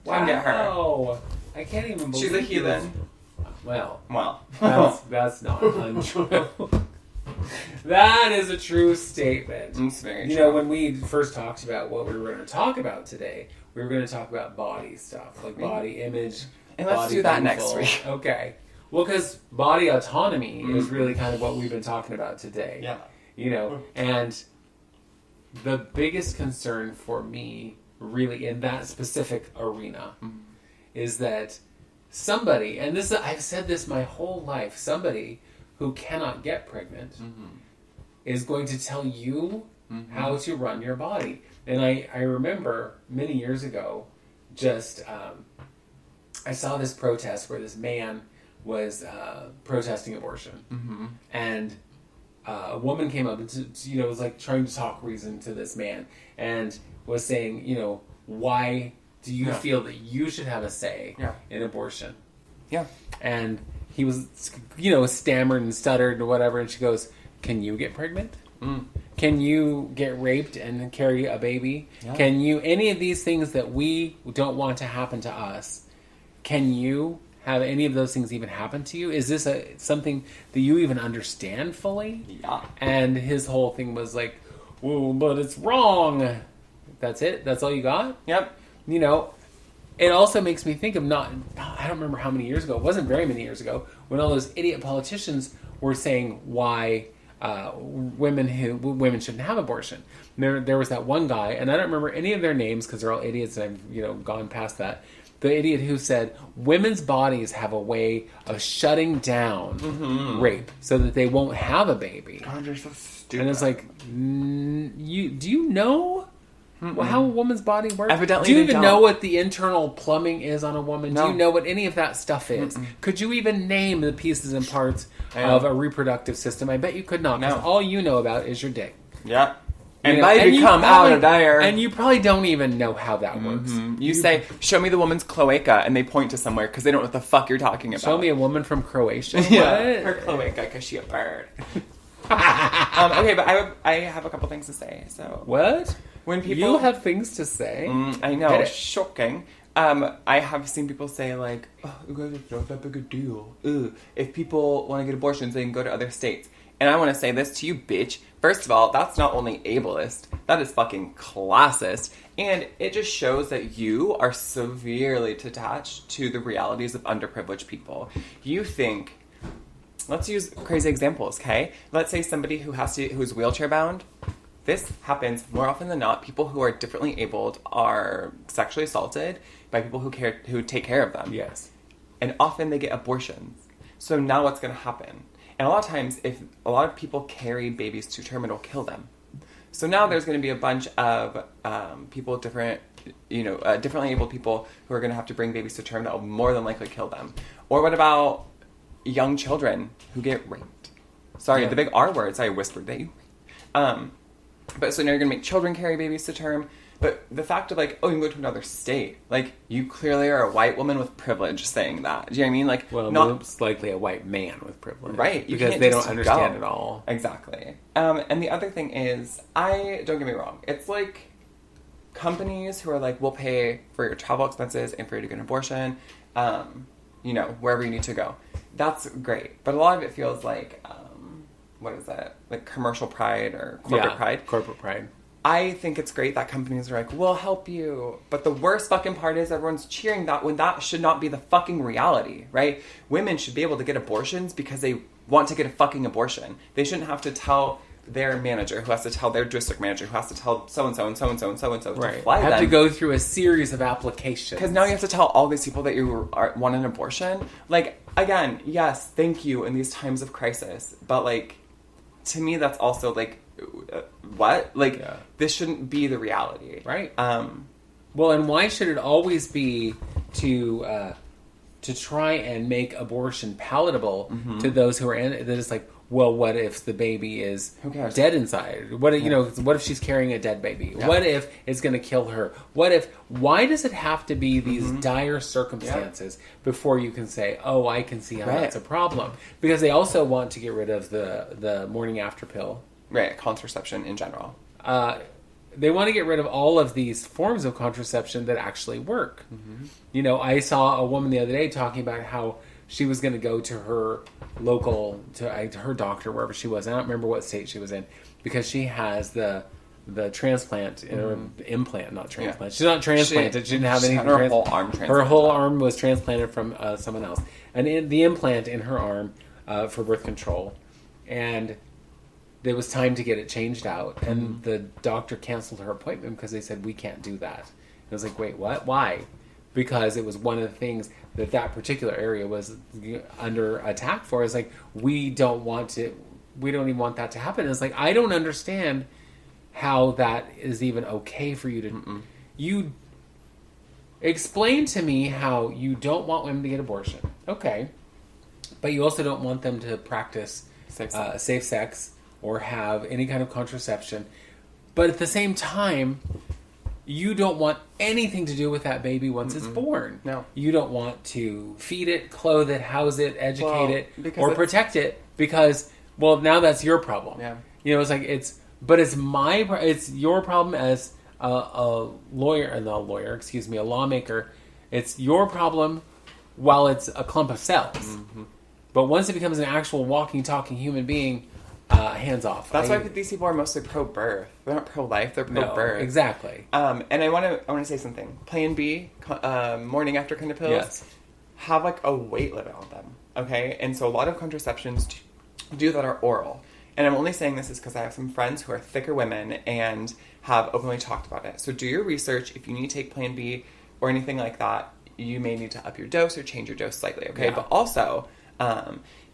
[SPEAKER 3] Come get her.
[SPEAKER 2] I can't even believe
[SPEAKER 3] she's a heathen.
[SPEAKER 2] Well, that's not untrue. That is a true statement.
[SPEAKER 3] It's very true.
[SPEAKER 2] When we first talked about what we were going to talk about today, we were going to talk about body stuff, like body image.
[SPEAKER 3] And let's do that next week.
[SPEAKER 2] Okay. Well, because body autonomy is really kind of what we've been talking about today.
[SPEAKER 3] Yeah.
[SPEAKER 2] And the biggest concern for me, really, in that specific arena, is that somebody, and I've said this my whole life, somebody who cannot get pregnant is going to tell you how to run your body. And I remember many years ago, I saw this protest where this man was protesting abortion, and a woman came up and was like trying to talk reason to this man, and was saying, why do you feel that you should have a say in abortion? Yeah, and he was, stammered and stuttered and whatever, and she goes, "Can you get pregnant? Can you get raped and carry a baby? Can you any of these things that we don't want to happen to us? Can you?" Have any of those things even happen to you? Is this something that you even understand fully?
[SPEAKER 3] Yeah.
[SPEAKER 2] And his whole thing was like, "Whoa, but it's wrong." That's it? That's all you got?
[SPEAKER 3] Yep.
[SPEAKER 2] It also makes me think of I don't remember how many years ago, it wasn't very many years ago, when all those idiot politicians were saying why women shouldn't have abortion. There was that one guy, and I don't remember any of their names because they're all idiots and I've gone past that. The idiot who said women's bodies have a way of shutting down rape so that they won't have a baby.
[SPEAKER 3] God, you're so stupid.
[SPEAKER 2] And it's like, do you know how a woman's body works?
[SPEAKER 3] Evidently
[SPEAKER 2] do you
[SPEAKER 3] they
[SPEAKER 2] even
[SPEAKER 3] don't.
[SPEAKER 2] know what the internal plumbing is on a woman?
[SPEAKER 3] No.
[SPEAKER 2] Do you know what any of that stuff is? Could you even name the pieces and parts of a reproductive system? I bet you could not, because all you know about is your dick.
[SPEAKER 3] Yeah. And baby come out of there.
[SPEAKER 2] And you probably don't even know how that works.
[SPEAKER 3] You say, "Show me the woman's cloaca," and they point to somewhere because they don't know what the fuck you're talking about.
[SPEAKER 2] Show me a woman from Croatia.
[SPEAKER 3] Yeah, her cloaca because she a bird. Okay, but I have a couple things to say. So
[SPEAKER 2] what?
[SPEAKER 3] When people
[SPEAKER 2] you have things to say,
[SPEAKER 3] I know, shocking. I have seen people say, like, oh, you guys, it's not that big a deal. Ugh. If people want to get abortions, they can go to other states. And I want to say this to you, bitch. First of all, that's not only ableist, that is fucking classist. And it just shows that you are severely detached to the realities of underprivileged people. You think, let's use crazy examples, okay? Let's say somebody who's wheelchair bound. This happens more often than not. People who are differently abled are sexually assaulted by people who take care of them.
[SPEAKER 2] Yes.
[SPEAKER 3] And often they get abortions. So now what's going to happen? And a lot of times, if a lot of people carry babies to term, it'll kill them. So now there's going to be a bunch of people, differently abled people who are going to have to bring babies to term that will more than likely kill them. Or what about young children who get raped? Sorry, the big R words. I whispered that you. But so now you're going to make children carry babies to term. But the fact of, like, oh, you can go to another state. Like, you clearly are a white woman with privilege saying that. Do you know what I mean? Like,
[SPEAKER 2] well, most likely a white man with privilege.
[SPEAKER 3] Right.
[SPEAKER 2] Because they don't understand it all.
[SPEAKER 3] Exactly. And the other thing is, don't get me wrong, it's like companies who are like, we'll pay for your travel expenses and for you to get an abortion, wherever you need to go. That's great. But a lot of it feels like, what is that? Like commercial pride or corporate pride.
[SPEAKER 2] Corporate pride.
[SPEAKER 3] I think it's great that companies are like, we'll help you. But the worst fucking part is everyone's cheering that when that should not be the fucking reality, right? Women should be able to get abortions because they want to get a fucking abortion. They shouldn't have to tell their manager, who has to tell their district manager, who has to tell so-and-so and so-and-so and so-and-so
[SPEAKER 2] right.
[SPEAKER 3] to fly them.
[SPEAKER 2] Have to go through a series of applications.
[SPEAKER 3] Because now you have to tell all these people that you want an abortion. Like, again, yes, thank you in these times of crisis. But, like, to me, that's also, like, what? Like, this shouldn't be the reality.
[SPEAKER 2] Right. Well, and why should it always be to try and make abortion palatable to those who are in it? That it's like, well, what if the baby is dead inside? What if she's carrying a dead baby? Yeah. What if it's going to kill her? Why does it have to be these dire circumstances before you can say, oh, I can see how that's a problem? Because they also want to get rid of the morning after pill.
[SPEAKER 3] Right, contraception in general.
[SPEAKER 2] They want to get rid of all of these forms of contraception that actually work. I saw a woman the other day talking about how she was going to go to her her doctor, wherever she was. I don't remember what state she was in, because she has the transplant, implant, not transplant. Yeah. She's not transplanted. She didn't have anything.
[SPEAKER 3] Her whole arm transplanted.
[SPEAKER 2] Her whole arm was transplanted from someone else. And the implant in her arm for birth control. And there was time to get it changed out, and the doctor canceled her appointment because they said, we can't do that. And I was like, wait, what? Why? Because it was one of the things that particular area was under attack for. It's like, we don't even want that to happen. And it's like, I don't understand how that is even okay for you to... You explain to me how you don't want women to get abortion. Okay. But you also don't want them to practice safe sex or have any kind of contraception. But at the same time, you don't want anything to do with that baby once it's born.
[SPEAKER 3] No.
[SPEAKER 2] You don't want to feed it, clothe it, house it, educate it, or protect it, because, well, now that's your problem.
[SPEAKER 3] Yeah.
[SPEAKER 2] It's like, it's your problem as a lawmaker. It's your problem while it's a clump of cells. But once it becomes an actual walking, talking human being, hands off.
[SPEAKER 3] That's why these people are mostly pro-birth. They're not pro-life. They're pro-birth.
[SPEAKER 2] No, exactly.
[SPEAKER 3] And I want to say something. Plan B, morning after kind of pills, have like a weight limit on them. Okay, and so a lot of contraceptions do that are oral. And I'm only saying this is because I have some friends who are thicker women and have openly talked about it. So do your research. If you need to take Plan B or anything like that, you may need to up your dose or change your dose slightly. Okay, but also.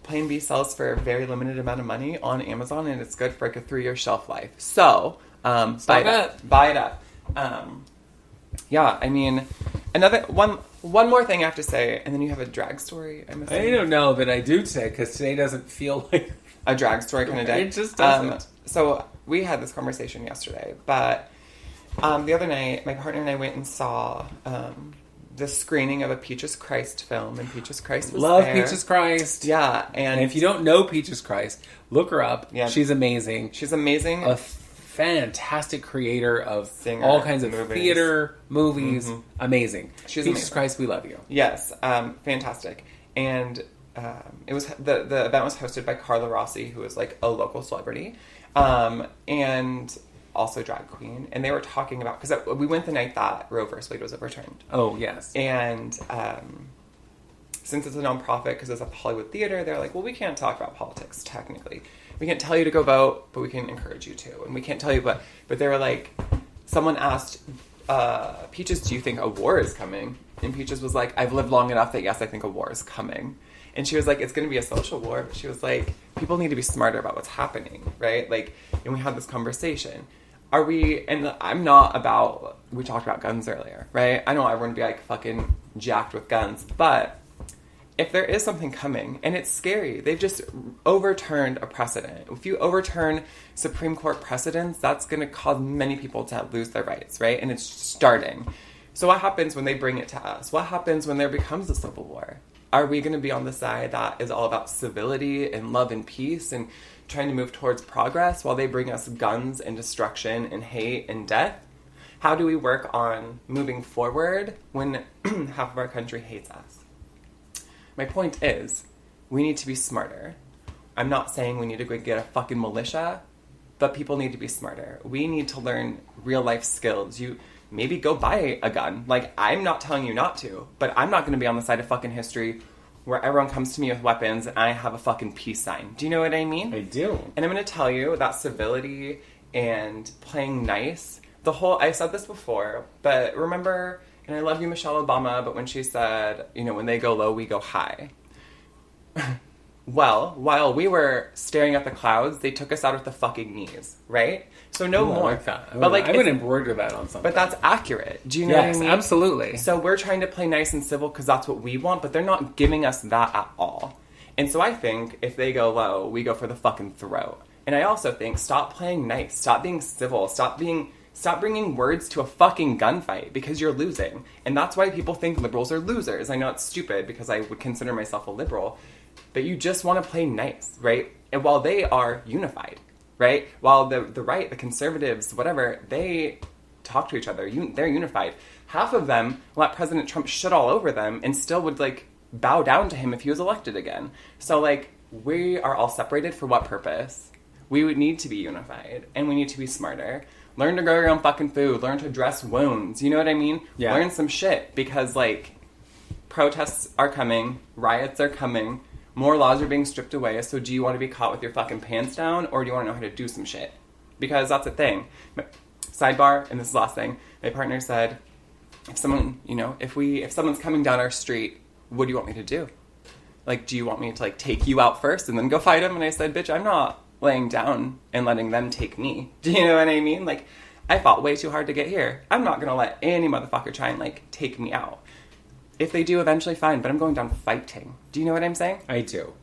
[SPEAKER 3] Plan B sells for a very limited amount of money on Amazon, and it's good for like a 3-year shelf life. So, buy it up. I mean, one more thing I have to say, and then you have a drag story. I
[SPEAKER 2] don't know that I do today, because today doesn't feel like
[SPEAKER 3] a drag story kind of day.
[SPEAKER 2] It just doesn't.
[SPEAKER 3] So we had this conversation yesterday, but the other night, my partner and I went and saw the screening of a Peaches Christ film, and Peaches Christ was
[SPEAKER 2] Love
[SPEAKER 3] there.
[SPEAKER 2] Peaches Christ.
[SPEAKER 3] Yeah, and
[SPEAKER 2] if you don't know Peaches Christ, look her up. Yeah. She's amazing.
[SPEAKER 3] She's amazing.
[SPEAKER 2] A fantastic creator of
[SPEAKER 3] Singer,
[SPEAKER 2] all kinds of
[SPEAKER 3] movies.
[SPEAKER 2] Theater, movies. Amazing.
[SPEAKER 3] She's
[SPEAKER 2] Jesus
[SPEAKER 3] amazing.
[SPEAKER 2] Christ, we love you.
[SPEAKER 3] Yes, fantastic. And it was the event was hosted by Carla Rossi, who is like a local celebrity, and also drag queen. And they were talking about, because we went the night that Roe v. Wade was overturned.
[SPEAKER 2] Oh, yes.
[SPEAKER 3] And since it's a nonprofit, because it's a Hollywood theater, they're like, well, we can't talk about politics technically. We can't tell you to go vote, but we can encourage you to. And we can't tell you, but they were like, someone asked Peaches, do you think a war is coming? And Peaches was like, I've lived long enough that yes, I think a war is coming. And she was like, it's going to be a social war. But she was like, people need to be smarter about what's happening, right? Like, and we had this conversation. Are we, and I'm not about, we talked about guns earlier, right? I don't want everyone to be like fucking jacked with guns. But if there is something coming, and it's scary, they've just overturned a precedent. If you overturn Supreme Court precedents, that's going to cause many people to lose their rights, right? And it's starting. So what happens when they bring it to us? What happens when there becomes a civil war? Are we going to be on the side that is all about civility and love and peace and trying to move towards progress while they bring us guns and destruction and hate and death? How do we work on moving forward when half of our country hates us? My point is, we need to be smarter. I'm not saying we need to go get a fucking militia, but people need to be smarter. We need to learn real life skills. You maybe go buy a gun. Like, I'm not telling you not to, but I'm not going to be on the side of fucking history where everyone comes to me with weapons and I have a fucking peace sign. Do you know what I mean?
[SPEAKER 2] I do.
[SPEAKER 3] And I'm going to tell you that civility and playing nice, I said this before, but remember, and I love you, Michelle Obama, but when she said, you know, when they go low, we go high. Well, while we were staring at the clouds, they took us out at the fucking knees, right? So no more.
[SPEAKER 2] I like that.
[SPEAKER 3] But like,
[SPEAKER 2] I would embroider that on something.
[SPEAKER 3] But that's accurate. Do you know what I mean?
[SPEAKER 2] Absolutely.
[SPEAKER 3] So we're trying to play nice and civil because that's what we want, but they're not giving us that at all. And so I think if they go low, we go for the fucking throat. And I also think stop playing nice, stop being civil, stop bringing words to a fucking gunfight because you're losing. And that's why people think liberals are losers. I know it's stupid because I would consider myself a liberal. But you just want to play nice, right? And while they are unified, right? While the right, the conservatives, whatever, they talk to each other. They're unified. Half of them let President Trump shit all over them and still would, like, bow down to him if he was elected again. So, like, we are all separated for what purpose? We would need to be unified, and we need to be smarter. Learn to grow your own fucking food. Learn to dress wounds. You know what I mean?
[SPEAKER 2] Yeah.
[SPEAKER 3] Learn some shit because, like, protests are coming. Riots are coming. More laws are being stripped away, so do you want to be caught with your fucking pants down, or do you want to know how to do some shit? Because that's the thing. Sidebar, and this is the last thing, my partner said, if someone, you know, if someone's coming down our street, what do you want me to do? Like, do you want me to, like, take you out first and then go fight them? And I said, bitch, I'm not laying down and letting them take me. Do you know what I mean? Like, I fought way too hard to get here. I'm not gonna let any motherfucker try and, like, take me out. If they do, eventually, fine, but I'm going down fighting. Do you know what I'm saying?
[SPEAKER 2] I do.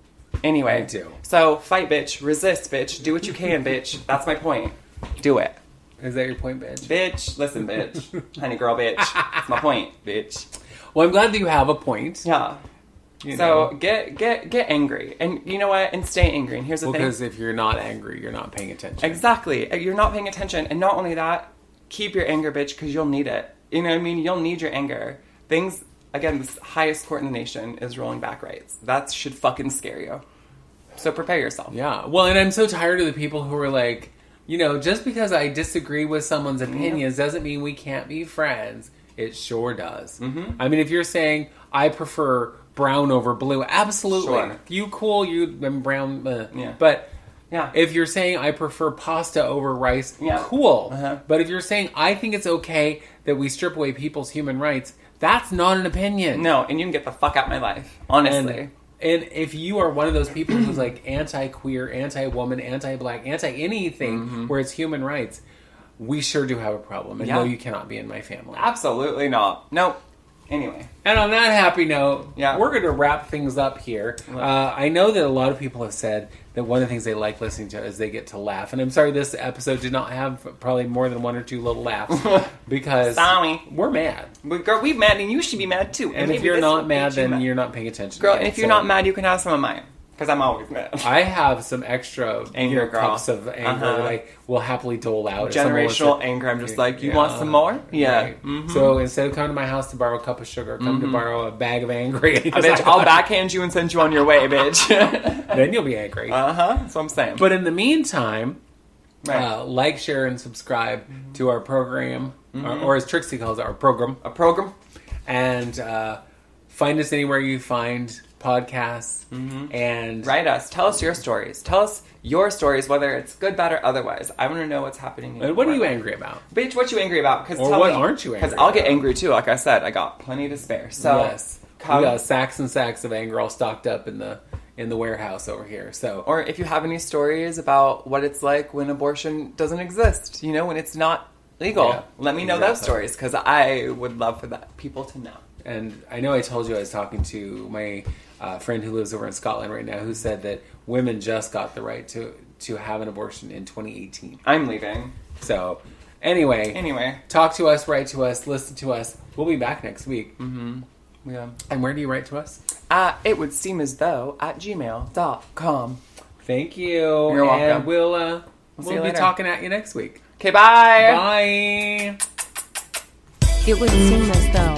[SPEAKER 3] Anyway.
[SPEAKER 2] I do.
[SPEAKER 3] So, fight, bitch. Resist, bitch. Do what you can, bitch. That's my point. Do it.
[SPEAKER 2] Is that your point, bitch?
[SPEAKER 3] Bitch. Listen, bitch. Honey girl, bitch. That's my point, bitch.
[SPEAKER 2] Well, I'm glad that you have a point.
[SPEAKER 3] Yeah. So, get angry. And you know what? And stay angry. And here's the thing.
[SPEAKER 2] Because if you're not angry, you're not paying attention.
[SPEAKER 3] Exactly. You're not paying attention. And not only that, keep your anger, bitch, because you'll need it. You know what I mean? You'll need your anger. Things... Again, the highest court in the nation is rolling back rights. That should fucking scare you. So prepare yourself.
[SPEAKER 2] Yeah. Well, and I'm so tired of the people who are like, you know, just because I disagree with someone's opinions doesn't mean we can't be friends. It sure does. Mm-hmm. I mean, if you're saying, I prefer brown over blue, absolutely.
[SPEAKER 3] Sure.
[SPEAKER 2] You cool, I'm brown.
[SPEAKER 3] Yeah.
[SPEAKER 2] But
[SPEAKER 3] yeah.
[SPEAKER 2] If you're saying, I prefer pasta over rice,
[SPEAKER 3] yeah.
[SPEAKER 2] Cool.
[SPEAKER 3] Uh-huh.
[SPEAKER 2] But if you're saying, I think it's okay that we strip away people's human rights, that's not an opinion.
[SPEAKER 3] No, and you can get the fuck out of my life, honestly.
[SPEAKER 2] And if you are one of those people who's like anti-queer, anti-woman, anti-black, anti-anything where it's human rights, we sure do have a problem. And no, you cannot be in my family.
[SPEAKER 3] Absolutely not. Nope. Anyway.
[SPEAKER 2] And on that happy note,
[SPEAKER 3] yeah.
[SPEAKER 2] We're going to wrap things up here. I know that a lot of people have said that one of the things they like listening to is they get to laugh. And I'm sorry this episode did not have probably more than one or two little laughs. Because we're mad.
[SPEAKER 3] Girl, we're mad and you should be mad too.
[SPEAKER 2] And if you're not mad, then you're not paying attention.
[SPEAKER 3] Girl, and if you're not mad, you can have some of mine. Because I'm always mad.
[SPEAKER 2] I have some extra
[SPEAKER 3] anger
[SPEAKER 2] cups of anger that I will happily dole out.
[SPEAKER 3] Generational anger. I'm just like, you want some more? Yeah.
[SPEAKER 2] Right. So instead of coming to my house to borrow a cup of sugar, come to borrow a bag of angry.
[SPEAKER 3] Bitch, I'll backhand you and send you on your way, bitch.
[SPEAKER 2] Then you'll be angry.
[SPEAKER 3] That's what I'm saying.
[SPEAKER 2] But in the meantime, like, share, and subscribe to our program, or as Trixie calls it, our program.
[SPEAKER 3] A program.
[SPEAKER 2] And find us anywhere you find podcasts. And
[SPEAKER 3] write us. Tell us your stories. Tell us your stories, whether it's good, bad, or otherwise. I want to know what's happening.
[SPEAKER 2] And what are you angry about?
[SPEAKER 3] Bitch, what you angry about?
[SPEAKER 2] Or what aren't you angry about?
[SPEAKER 3] Because I'll get angry too. Like I said, I got plenty to spare. So
[SPEAKER 2] yes. We got sacks and sacks of anger all stocked up in the warehouse over here. So,
[SPEAKER 3] or if you have any stories about what it's like when abortion doesn't exist, when it's not legal, let me know those stories, because I would love for people to know.
[SPEAKER 2] And I know I told you I was talking to my friend who lives over in Scotland right now, who said that women just got the right to have an abortion in 2018.
[SPEAKER 3] I'm leaving.
[SPEAKER 2] So, anyway, talk to us, write to us, listen to us. We'll be back next week.
[SPEAKER 3] Yeah.
[SPEAKER 2] And where do you write to us?
[SPEAKER 3] It would seem as though at gmail.com.
[SPEAKER 2] Thank you.
[SPEAKER 3] You're welcome.
[SPEAKER 2] And we'll
[SPEAKER 3] see you
[SPEAKER 2] be
[SPEAKER 3] later.
[SPEAKER 2] talking at you next week.
[SPEAKER 3] Okay, bye.
[SPEAKER 2] Bye.
[SPEAKER 1] It would seem as though